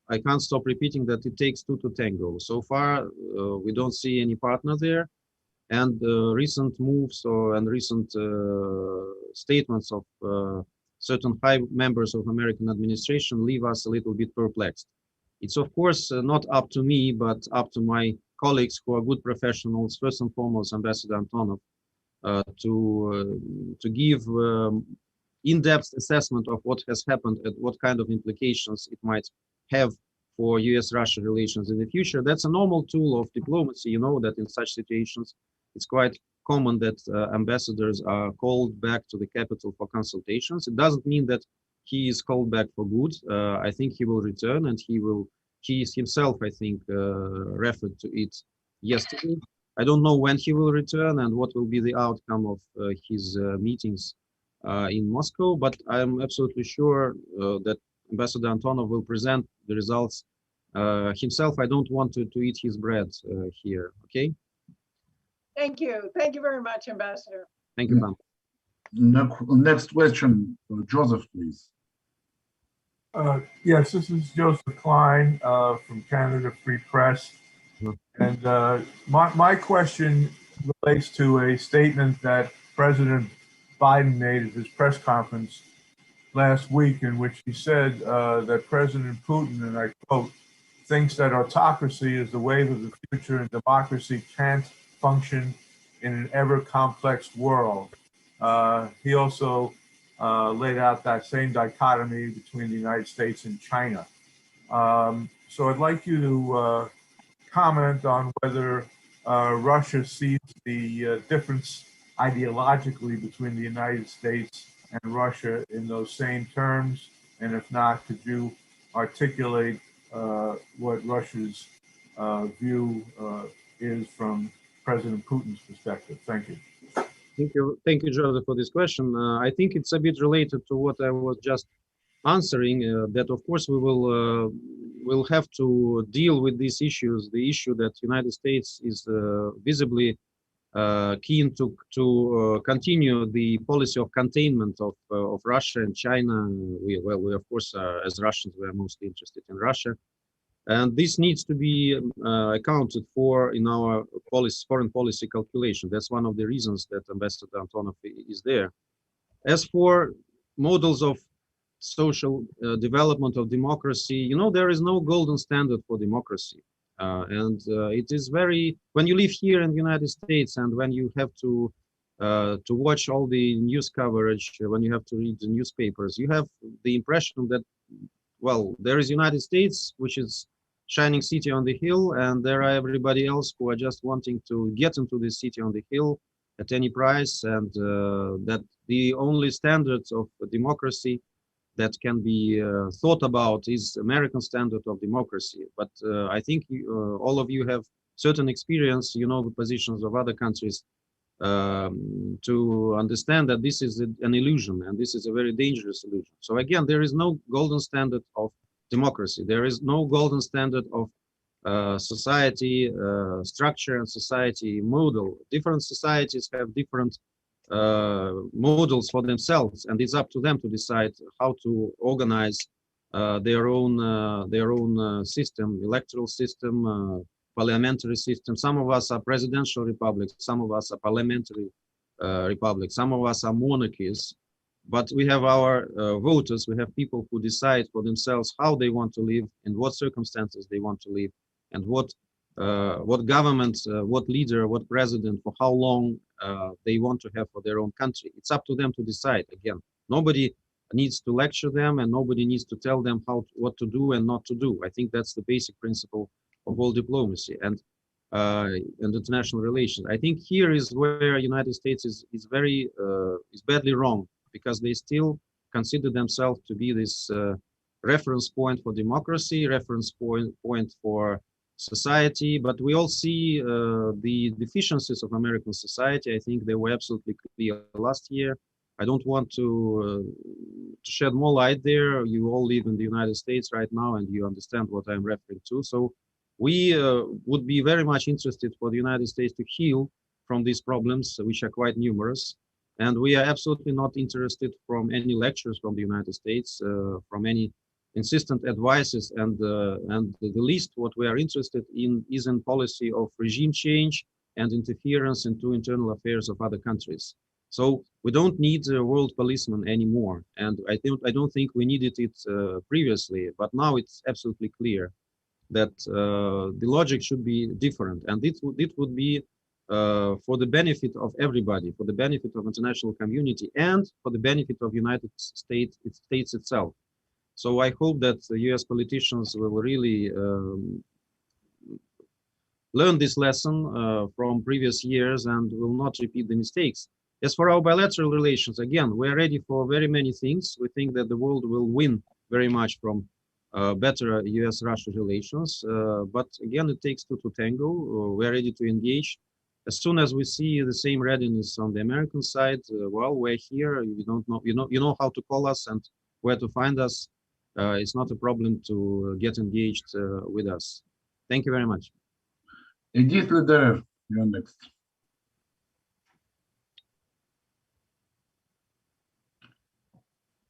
I can't stop repeating that it takes 2 to tango. So far, we don't see any partner there. And recent moves and recent statements of certain high members of American administration leave us a little bit perplexed. It's of course not up to me, but up to my colleagues who are good professionals, first and foremost Ambassador Antonov, to give in-depth assessment of what has happened and what kind of implications it might have for US-Russia relations in the future. That's a normal tool of diplomacy. You know that in such situations, it's quite common that ambassadors are called back to the capital for consultations. It doesn't mean that he is called back for good. I think he will return, and he is himself, I think, referred to it yesterday. I don't know when he will return and what will be the outcome of his meetings in Moscow, but I'm absolutely sure that Ambassador Antonov will present the results himself. I don't want to eat his bread here, okay? Thank you. Thank you very much, Ambassador. Thank you, Pam. Next question, Joseph, please. Yes, this is Joseph Klein from Canada Free Press. And my question relates to a statement that President Biden made at his press conference last week, in which he said that President Putin, and I quote, thinks that autocracy is the wave of the future and democracy can't function in an ever complex world. He also laid out that same dichotomy between the United States and China. So I'd like you to comment on whether Russia sees the difference ideologically between the United States and Russia in those same terms, and if not, could you articulate what Russia's view is from President Putin's perspective? Thank you. Thank you, Joseph, for this question. I think it's a bit related to what I was just answering. That of course we will have to deal with these issues. The issue that United States is visibly keen to continue the policy of containment of Russia and China. We of course as Russians we are mostly interested in Russia. And this needs to be accounted for in our foreign policy calculation. That's one of the reasons that Ambassador Antonov is there. As for models of social development of democracy, you know, there is no golden standard for democracy. It is very, when you live here in the United States and when you have to watch all the news coverage, when you have to read the newspapers, you have the impression that, well, there is United States, which is shining city on the hill, and there are everybody else who are just wanting to get into the city on the hill at any price, and that the only standards of democracy that can be thought about is American standard of democracy. But I think all of you have certain experience, you know, the positions of other countries to understand that this is an illusion, and this is a very dangerous illusion. So again, there is no golden standard of democracy. There is no golden standard of society structure and society model. Different societies have different models for themselves, and it's up to them to decide how to organize their own system, electoral system, parliamentary system. Some of us are presidential republics, some of us are parliamentary republics, some of us are monarchies. But we have our voters, we have people who decide for themselves how they want to live, in what circumstances they want to live, and what government, what leader, what president, for how long they want to have for their own country. It's up to them to decide. Again, nobody needs to lecture them, and nobody needs to tell them what to do and not to do. I think that's the basic principle of all diplomacy and international relations. I think here is where United States is badly wrong, because they still consider themselves to be this reference point for democracy, reference point for society. But we all see the deficiencies of American society. I think they were absolutely clear last year. I don't want to shed more light there. You all live in the United States right now, and you understand what I'm referring to. So we would be very much interested for the United States to heal from these problems, which are quite numerous. And we are absolutely not interested from any lectures from the United States, from any insistent advices, and the least what we are interested in is in policy of regime change and interference into internal affairs of other countries. So we don't need a world policeman anymore, and I don't think we needed it previously, but now it's absolutely clear that the logic should be different, and it would be for the benefit of everybody, for the benefit of international community, and for the benefit of United States itself. So I hope that the US politicians will really learn this lesson from previous years and will not repeat the mistakes. As for our bilateral relations, again, we are ready for very many things. We think that the world will win very much from better US-Russia relations. But again, it takes two to tango. We're ready to engage. As soon as we see the same readiness on the American side, well, we're here. You know how to call us and where to find us. It's not a problem to get engaged with us. Thank you very much. Edith Lederer, you're next.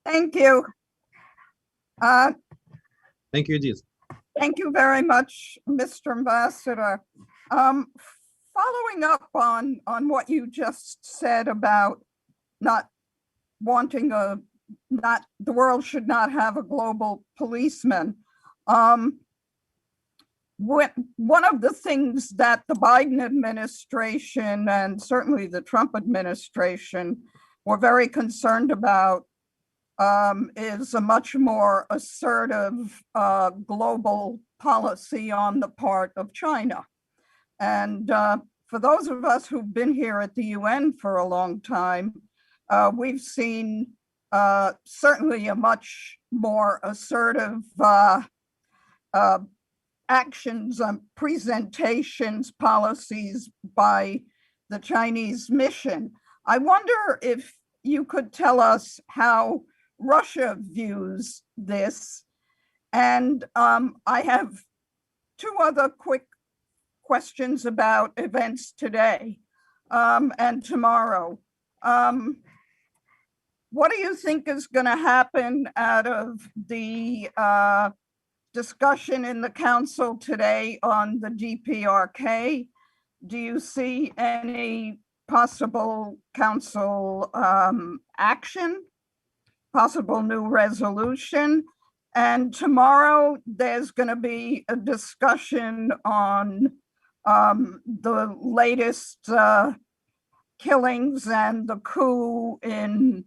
Thank you. Thank you, Edith. Thank you very much, Mr. Ambassador. Following up on what you just said about not wanting the world should not have a global policeman. One of the things that the Biden administration and certainly the Trump administration were very concerned about is a much more assertive global policy on the part of China. And for those of us who've been here at the UN for a long time, we've seen certainly a much more assertive actions, presentations, policies by the Chinese mission. I wonder if you could tell us how Russia views this. And I have two other quick questions about events today and tomorrow. What do you think is going to happen out of the discussion in the council today on the DPRK? Do you see any possible council action, possible new resolution? And tomorrow there's going to be a discussion on the latest killings and the coup in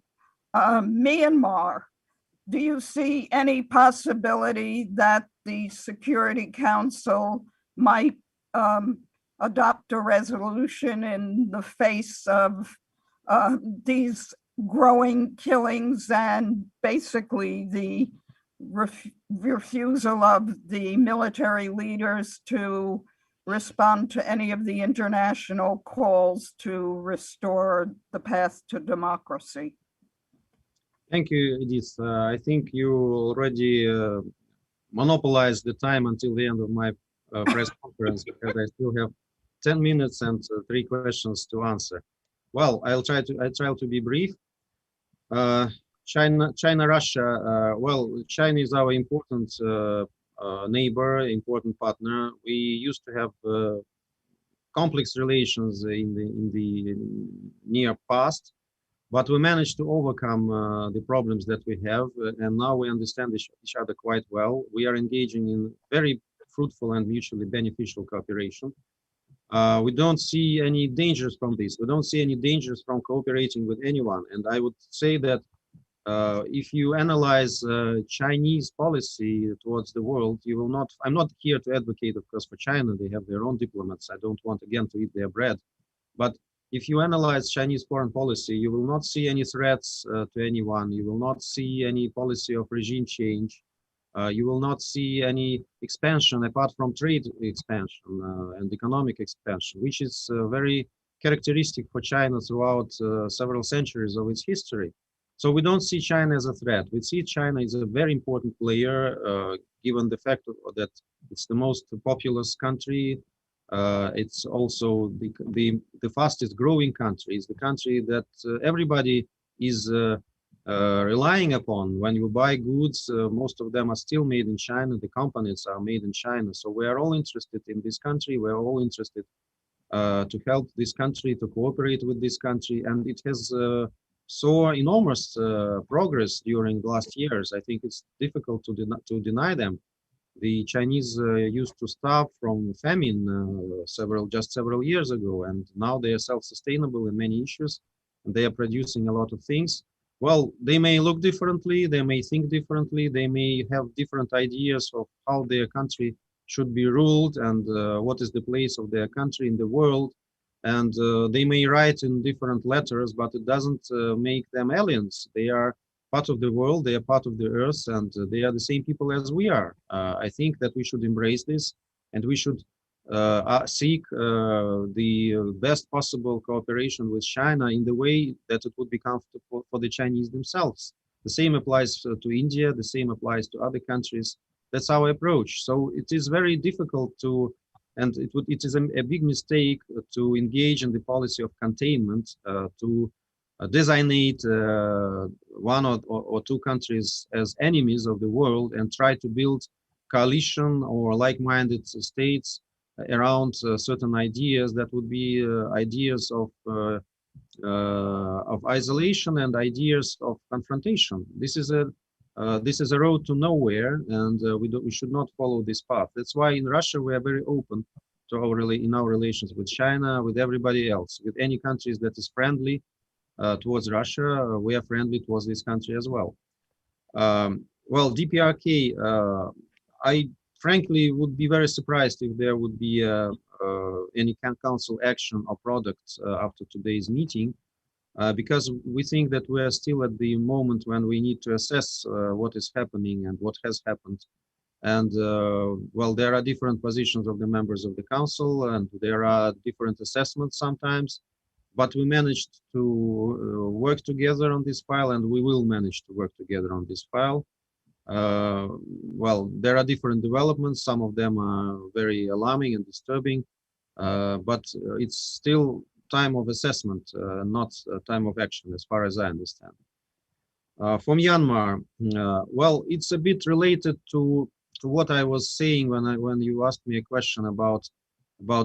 Myanmar. Do you see any possibility that the Security Council might adopt a resolution in the face of these growing killings and basically the refusal of the military leaders to respond to any of the international calls to restore the path to democracy? Thank you, Edith. I think you already monopolized the time until the end of my press conference because I still have 10 minutes and 3 questions to answer. Well, I'll try to be brief. China, Russia. Well, China is our important neighbor, important partner. We used to have complex relations in the near past, but we managed to overcome the problems that we have, and now we understand each other quite well. We are engaging in very fruitful and mutually beneficial cooperation. We don't see any dangers from this. We don't see any dangers from cooperating with anyone. And I would say that if you analyze Chinese policy towards the world, you will not, I'm not here to advocate, of course, for China. They have their own diplomats. I don't want, again, to eat their bread. But if you analyze Chinese foreign policy, you will not see any threats to anyone. You will not see any policy of regime change. You will not see any expansion apart from trade expansion and economic expansion, which is very characteristic for China throughout several centuries of its history. So we don't see China as a threat. We see China as a very important player, given the fact that it's the most populous country. It's also the fastest growing country. It's the country that everybody is relying upon. When you buy goods, most of them are still made in China. The companies are made in China. So we are all interested in this country. We're all interested to help this country, to cooperate with this country. And it has saw enormous progress during the last years. I think it's difficult to deny them. The Chinese used to starve from famine just several years ago, and now they are self-sustainable in many issues, and they are producing a lot of things. Well, they may look differently, they may think differently, they may have different ideas of how their country should be ruled and what is the place of their country in the world. And they may write in different letters, but it doesn't make them aliens. They are part of the world, they are part of the earth, and they are the same people as we are. I think that we should embrace this, and we should seek the best possible cooperation with China in the way that it would be comfortable for the Chinese themselves. The same applies to India, the same applies to other countries. That's our approach. So it is very difficult to, and it is a big mistake to engage in the policy of containment, to designate one or two countries as enemies of the world and try to build coalition or like-minded states around certain ideas that would be ideas of isolation and ideas of confrontation. This is a road to nowhere, and we should not follow this path. That's why in Russia we are very open to our relations with China, with everybody else, with any countries that is friendly towards Russia. We are friendly towards this country as well. Well, DPRK, I frankly would be very surprised if there would be any council action or product after today's meeting, because we think that we are still at the moment when we need to assess what is happening and what has happened. And well, there are different positions of the members of the council, and there are different assessments sometimes, but we managed to work together on this file, and we will manage to work together on this file. Well, there are different developments. Some of them are very alarming and disturbing, but it's still time of assessment, not time of action, as far as I understand. For Myanmar, well, it's a bit related to what I was saying when you asked me a question about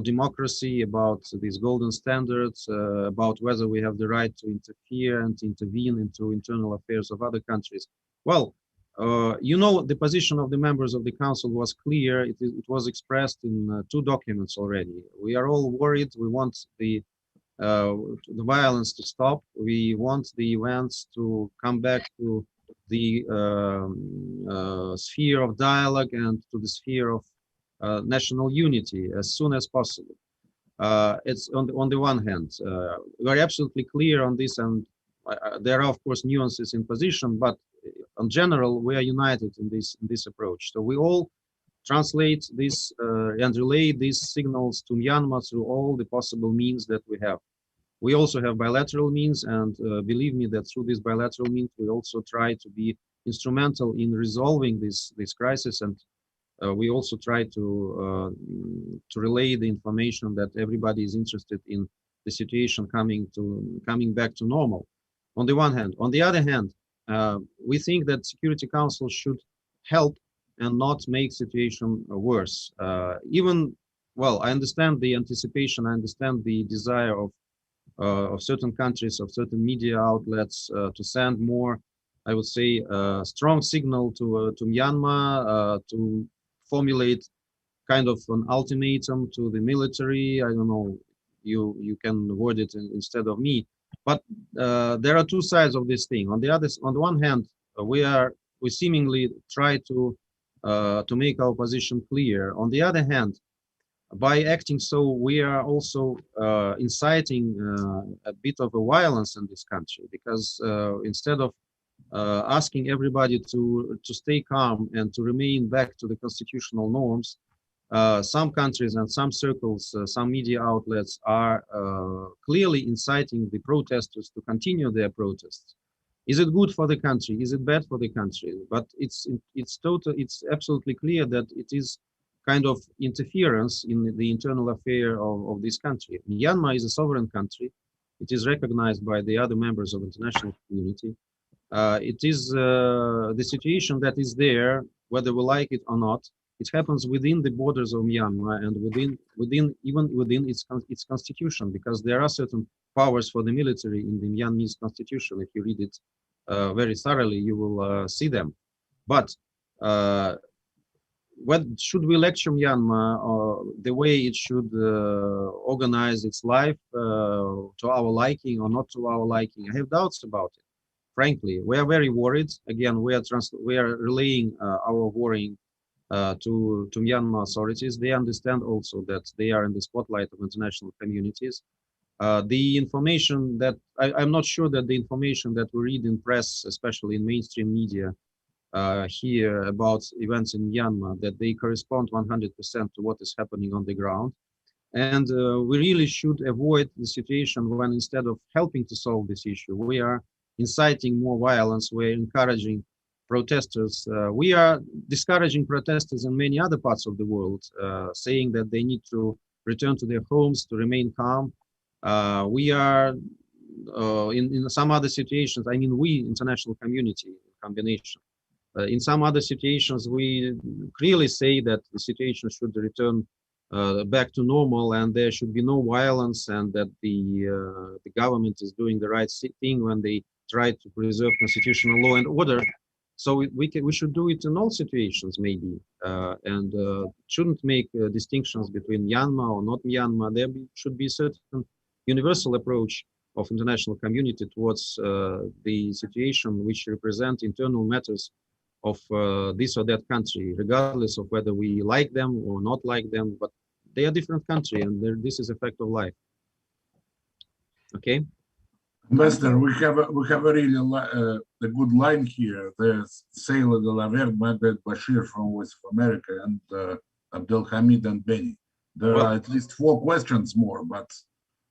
democracy, about these golden standards, about whether we have the right to interfere and intervene into internal affairs of other countries. Well, you know, the position of the members of the council was clear. It was expressed in 2 documents already. We are all worried. We want the violence to stop. We want the events to come back to the sphere of dialogue and to the sphere of national unity as soon as possible. It's on the one hand, we're absolutely clear on this, and there are of course nuances in position, but in general we are united in this approach. So we all translate this and relay these signals to Myanmar through all the possible means that we have. We also have bilateral means, and believe me that through this bilateral means we also try to be instrumental in resolving this crisis, and we also try to relay the information that everybody is interested in the situation coming back to normal. On the one hand, on the other hand, we think that Security Council should help and not make situation worse. Even, well, I understand the anticipation, I understand the desire of certain countries, of certain media outlets to send more, I would say, strong signal to Myanmar, to formulate kind of an ultimatum to the military. I don't know, you can word it instead of me, but there are 2 sides of this thing. On the one hand, we seemingly try to make our position clear. On the other hand, by acting so, we are also inciting a bit of a violence in this country, because instead of asking everybody to stay calm and to remain back to the constitutional norms, some countries and some circles, some media outlets are clearly inciting the protesters to continue their protests. Is it good for the country? Is it bad for the country? But it's absolutely clear that it is kind of interference in the internal affair of this country. Myanmar is a sovereign country. It is recognized by the other members of the international community. It is the situation that is there, whether we like it or not. It happens within the borders of Myanmar and even within its constitution, because there are certain powers for the military in the Myanmarese constitution. If you read it very thoroughly, you will see them. But what should we lecture Myanmar the way it should organize its life to our liking or not to our liking? I have doubts about it. Frankly, we are very worried. Again, we are relaying our worrying to Myanmar authorities. They understand also that they are in the spotlight of international communities. The information that I'm not sure that the information that we read in press, especially in mainstream media, here about events in Myanmar, that they correspond 100% to what is happening on the ground. And we really should avoid the situation when, instead of helping to solve this issue, we are inciting more violence, we're encouraging protesters. We are discouraging protesters in many other parts of the world, saying that they need to return to their homes, to remain calm. We are, in some other situations, I mean, we, international community, combination, in some other situations, we clearly say that the situation should return back to normal, and there should be no violence, and that the government is doing the right thing when they try to preserve constitutional law and order. So we should do it in all situations, maybe, and shouldn't make distinctions between Myanmar or not Myanmar. There should be a certain universal approach of international community towards the situation which represent internal matters of this or that country, regardless of whether we like them or not like them, but they are different country, and this is a fact of life. Okay. Ambassador, we have a really a good line here. There's Sailor de la Verde, Mehmet Bashir from Voice of America, and Abdelhamid and Benny. There are at least 4 questions more, but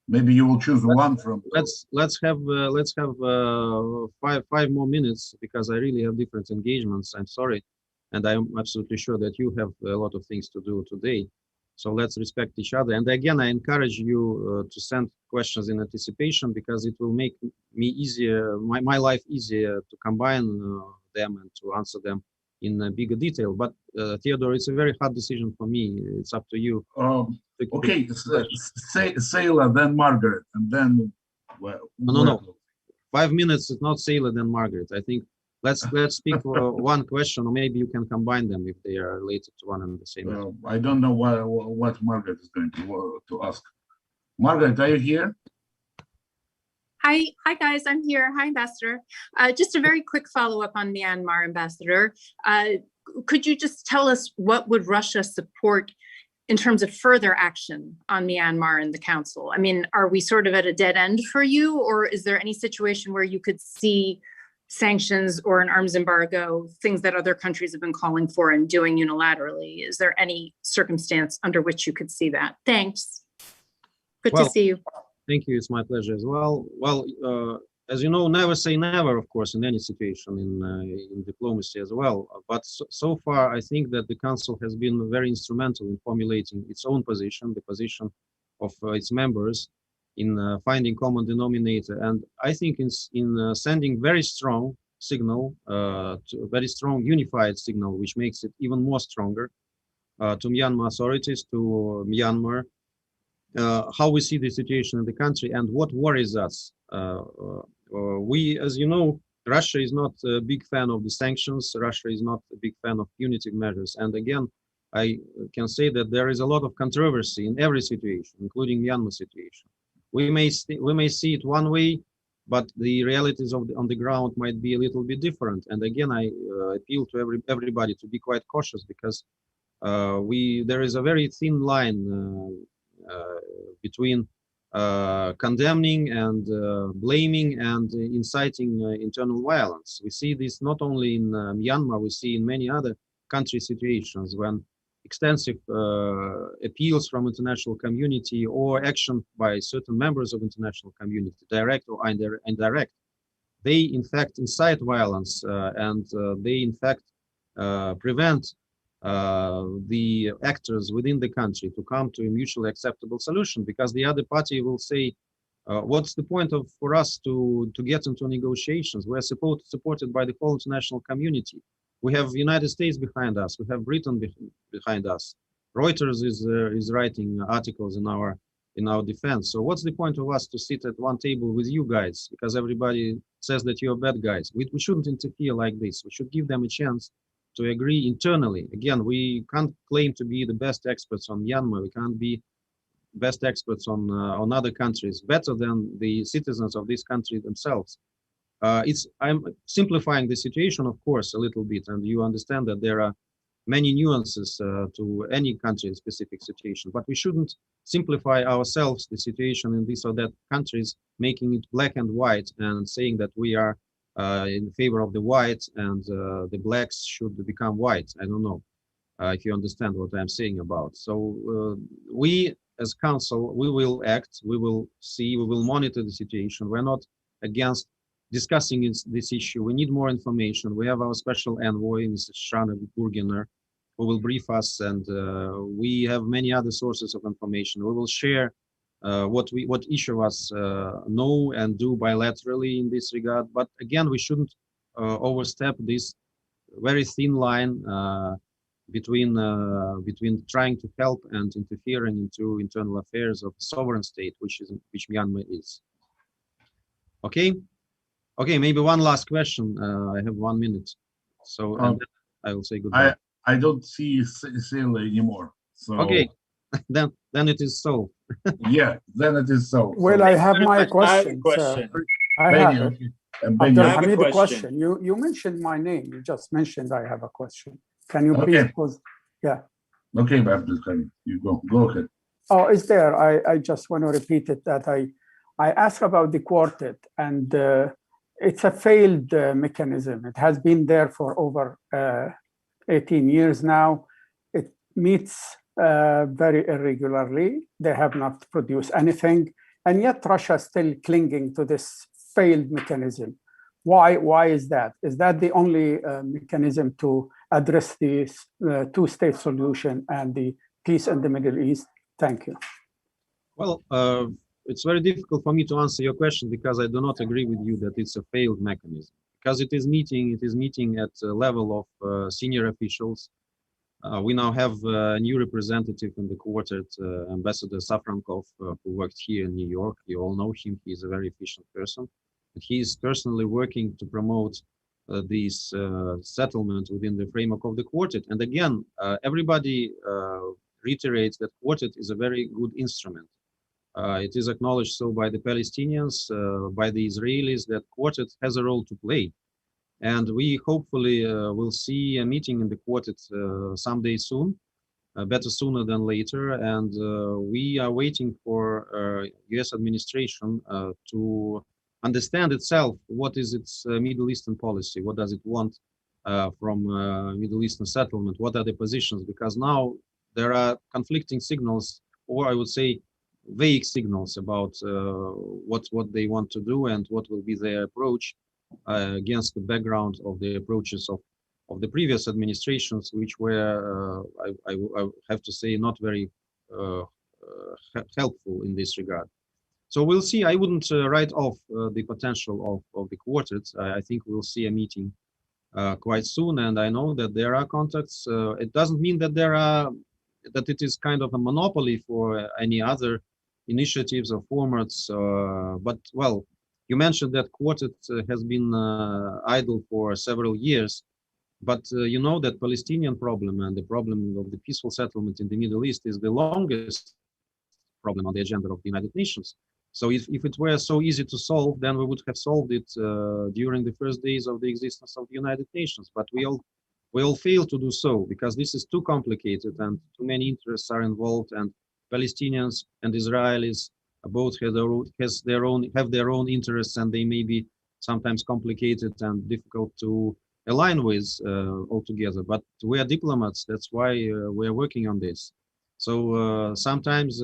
maybe you will choose one from those. Let's have 5 more minutes, because I really have different engagements. I'm sorry, and I'm absolutely sure that you have a lot of things to do today. So let's respect each other. And again, I encourage you to send questions in anticipation, because it will make me easier, my life easier to combine them and to answer them in bigger detail. But Theodore, it's a very hard decision for me. It's up to you. Okay, Sailor, then Margaret, and then no. 5 minutes is not Sailor, then Margaret. I think let's speak for one question, or maybe you can combine them if they are related to one and the same. I don't know what Margaret is going to ask. Margaret, are you here? Hi guys, I'm here. Hi, Ambassador. Just a very quick follow-up on Myanmar, Ambassador. Could you just tell us what would Russia support in terms of further action on Myanmar in the Council? I mean, are we sort of at a dead end for you, or is there any situation where you could see sanctions or an arms embargo, things that other countries have been calling for and doing unilaterally? Is there any circumstance under which you could see that? Thanks. Good to see you. Thank you. It's my pleasure as well. Well, as you know, never say never, of course, in any situation in diplomacy as well. But so far, I think that the Council has been very instrumental in formulating its own position, the position of its members, in finding common denominator. And I think in sending very strong signal, very strong unified signal, which makes it even more stronger to Myanmar authorities, to Myanmar, how we see the situation in the country and what worries us. We, as you know, Russia is not a big fan of the sanctions. Russia is not a big fan of punitive measures. And again, I can say that there is a lot of controversy in every situation, including Myanmar situation. We may see it one way, but the realities on the ground might be a little bit different. And again, I appeal to everybody to be quite cautious, because there is a very thin line between condemning and blaming and inciting internal violence. We see this not only in Myanmar, we see in many other country situations when extensive appeals from international community or action by certain members of international community, direct or indirect, they in fact incite violence and they in fact prevent the actors within the country to come to a mutually acceptable solution, because the other party will say, what's the point for us to get into negotiations? We're supported by the whole international community. We have the United States behind us. We have Britain behind us. Reuters is writing articles in our defense. So what's the point of us to sit at one table with you guys, because everybody says that you're bad guys? We shouldn't interfere like this. We should give them a chance to agree internally. Again, we can't claim to be the best experts on Myanmar. We can't be best experts on other countries better than the citizens of this country themselves. I'm simplifying the situation, of course, a little bit, and you understand that there are many nuances to any country-specific situation, but we shouldn't simplify ourselves the situation in this or that countries, making it black and white and saying that we are in favor of the white and the blacks should become white. I don't know if you understand what I'm saying about. So we as Council, we will act, we will see, we will monitor the situation. We're not against discussing this issue. We need more information. We have our special envoy, Mrs. Shana Burgener, who will brief us, and we have many other sources of information. We will share what each of us know and do bilaterally in this regard. But again, we shouldn't overstep this very thin line between trying to help and interfering into internal affairs of a sovereign state, which Myanmar is. Okay, maybe one last question. I have 1 minute, so and then I will say goodbye. I don't see Sela anymore. So okay, then it is so. Yeah, then it is so. Well, I have my question, sir. I have it. Benny, Abdul Hamid, a question. You mentioned my name. You just mentioned I have a question. Can you please pause? Yeah. Okay, Abdul Hamid, you go ahead. Oh, is there? I just want to repeat it that I asked about the quartet, and it's a failed mechanism. It has been there for over 18 years now. It meets very irregularly. They have not produced anything, and yet Russia is still clinging to this failed mechanism. Why is that? Is that the only mechanism to address this two-state solution and the peace in the Middle East? Thank you. Well, it's very difficult for me to answer your question because I do not agree with you that it's a failed mechanism. Because it is meeting at the level of senior officials. We now have a new representative in the quartet, Ambassador Safrankov, who worked here in New York. You all know him. He is a very efficient person. And he is personally working to promote this settlement within the framework of the quartet. And again, everybody reiterates that quartet is a very good instrument. It is acknowledged so by the Palestinians, by the Israelis, that quartet has a role to play. And we hopefully will see a meeting in the quartet someday soon, better sooner than later. And we are waiting for US administration to understand itself what is its Middle Eastern policy, what does it want from Middle Eastern settlement, what are the positions, because now there are conflicting signals, or I would say vague signals about what they want to do and what will be their approach against the background of the approaches of the previous administrations, which were, I have to say, not very helpful in this regard. So we'll see. I wouldn't write off the potential of the quartet. I think we'll see a meeting quite soon, and I know that there are contacts. It doesn't mean that that it is kind of a monopoly for any other initiatives or formats. But well, you mentioned that quartet has been idle for several years, but you know that Palestinian problem and the problem of the peaceful settlement in the Middle East is the longest problem on the agenda of the United Nations. So if it were so easy to solve, then we would have solved it during the first days of the existence of the United Nations. But we all fail to do so because this is too complicated and too many interests are involved, and Palestinians and Israelis both have their own interests, and they may be sometimes complicated and difficult to align with altogether. But we are diplomats. That's why we are working on this. So sometimes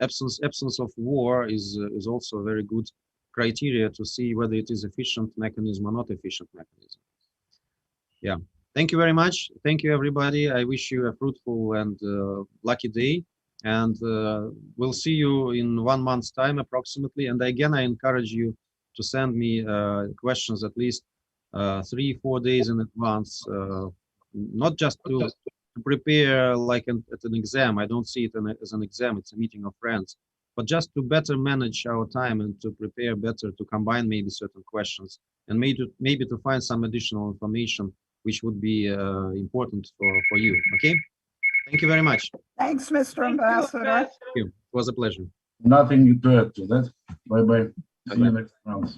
absence of war is also a very good criteria to see whether it is efficient mechanism or not efficient mechanism. Yeah. Thank you very much. Thank you, everybody. I wish you a fruitful and lucky day. And we'll see you in 1 month's time approximately. And again, I encourage you to send me questions at least 3-4 days in advance, not just to prepare like at an exam. I don't see it as an exam. It's a meeting of friends, but just to better manage our time and to prepare better, to combine maybe certain questions and maybe to find some additional information which would be important for you. Okay. Thank you very much. Thanks, Mr. Ambassador. Thank you. It was a pleasure. Nothing to add to that. Bye-bye. See you next month.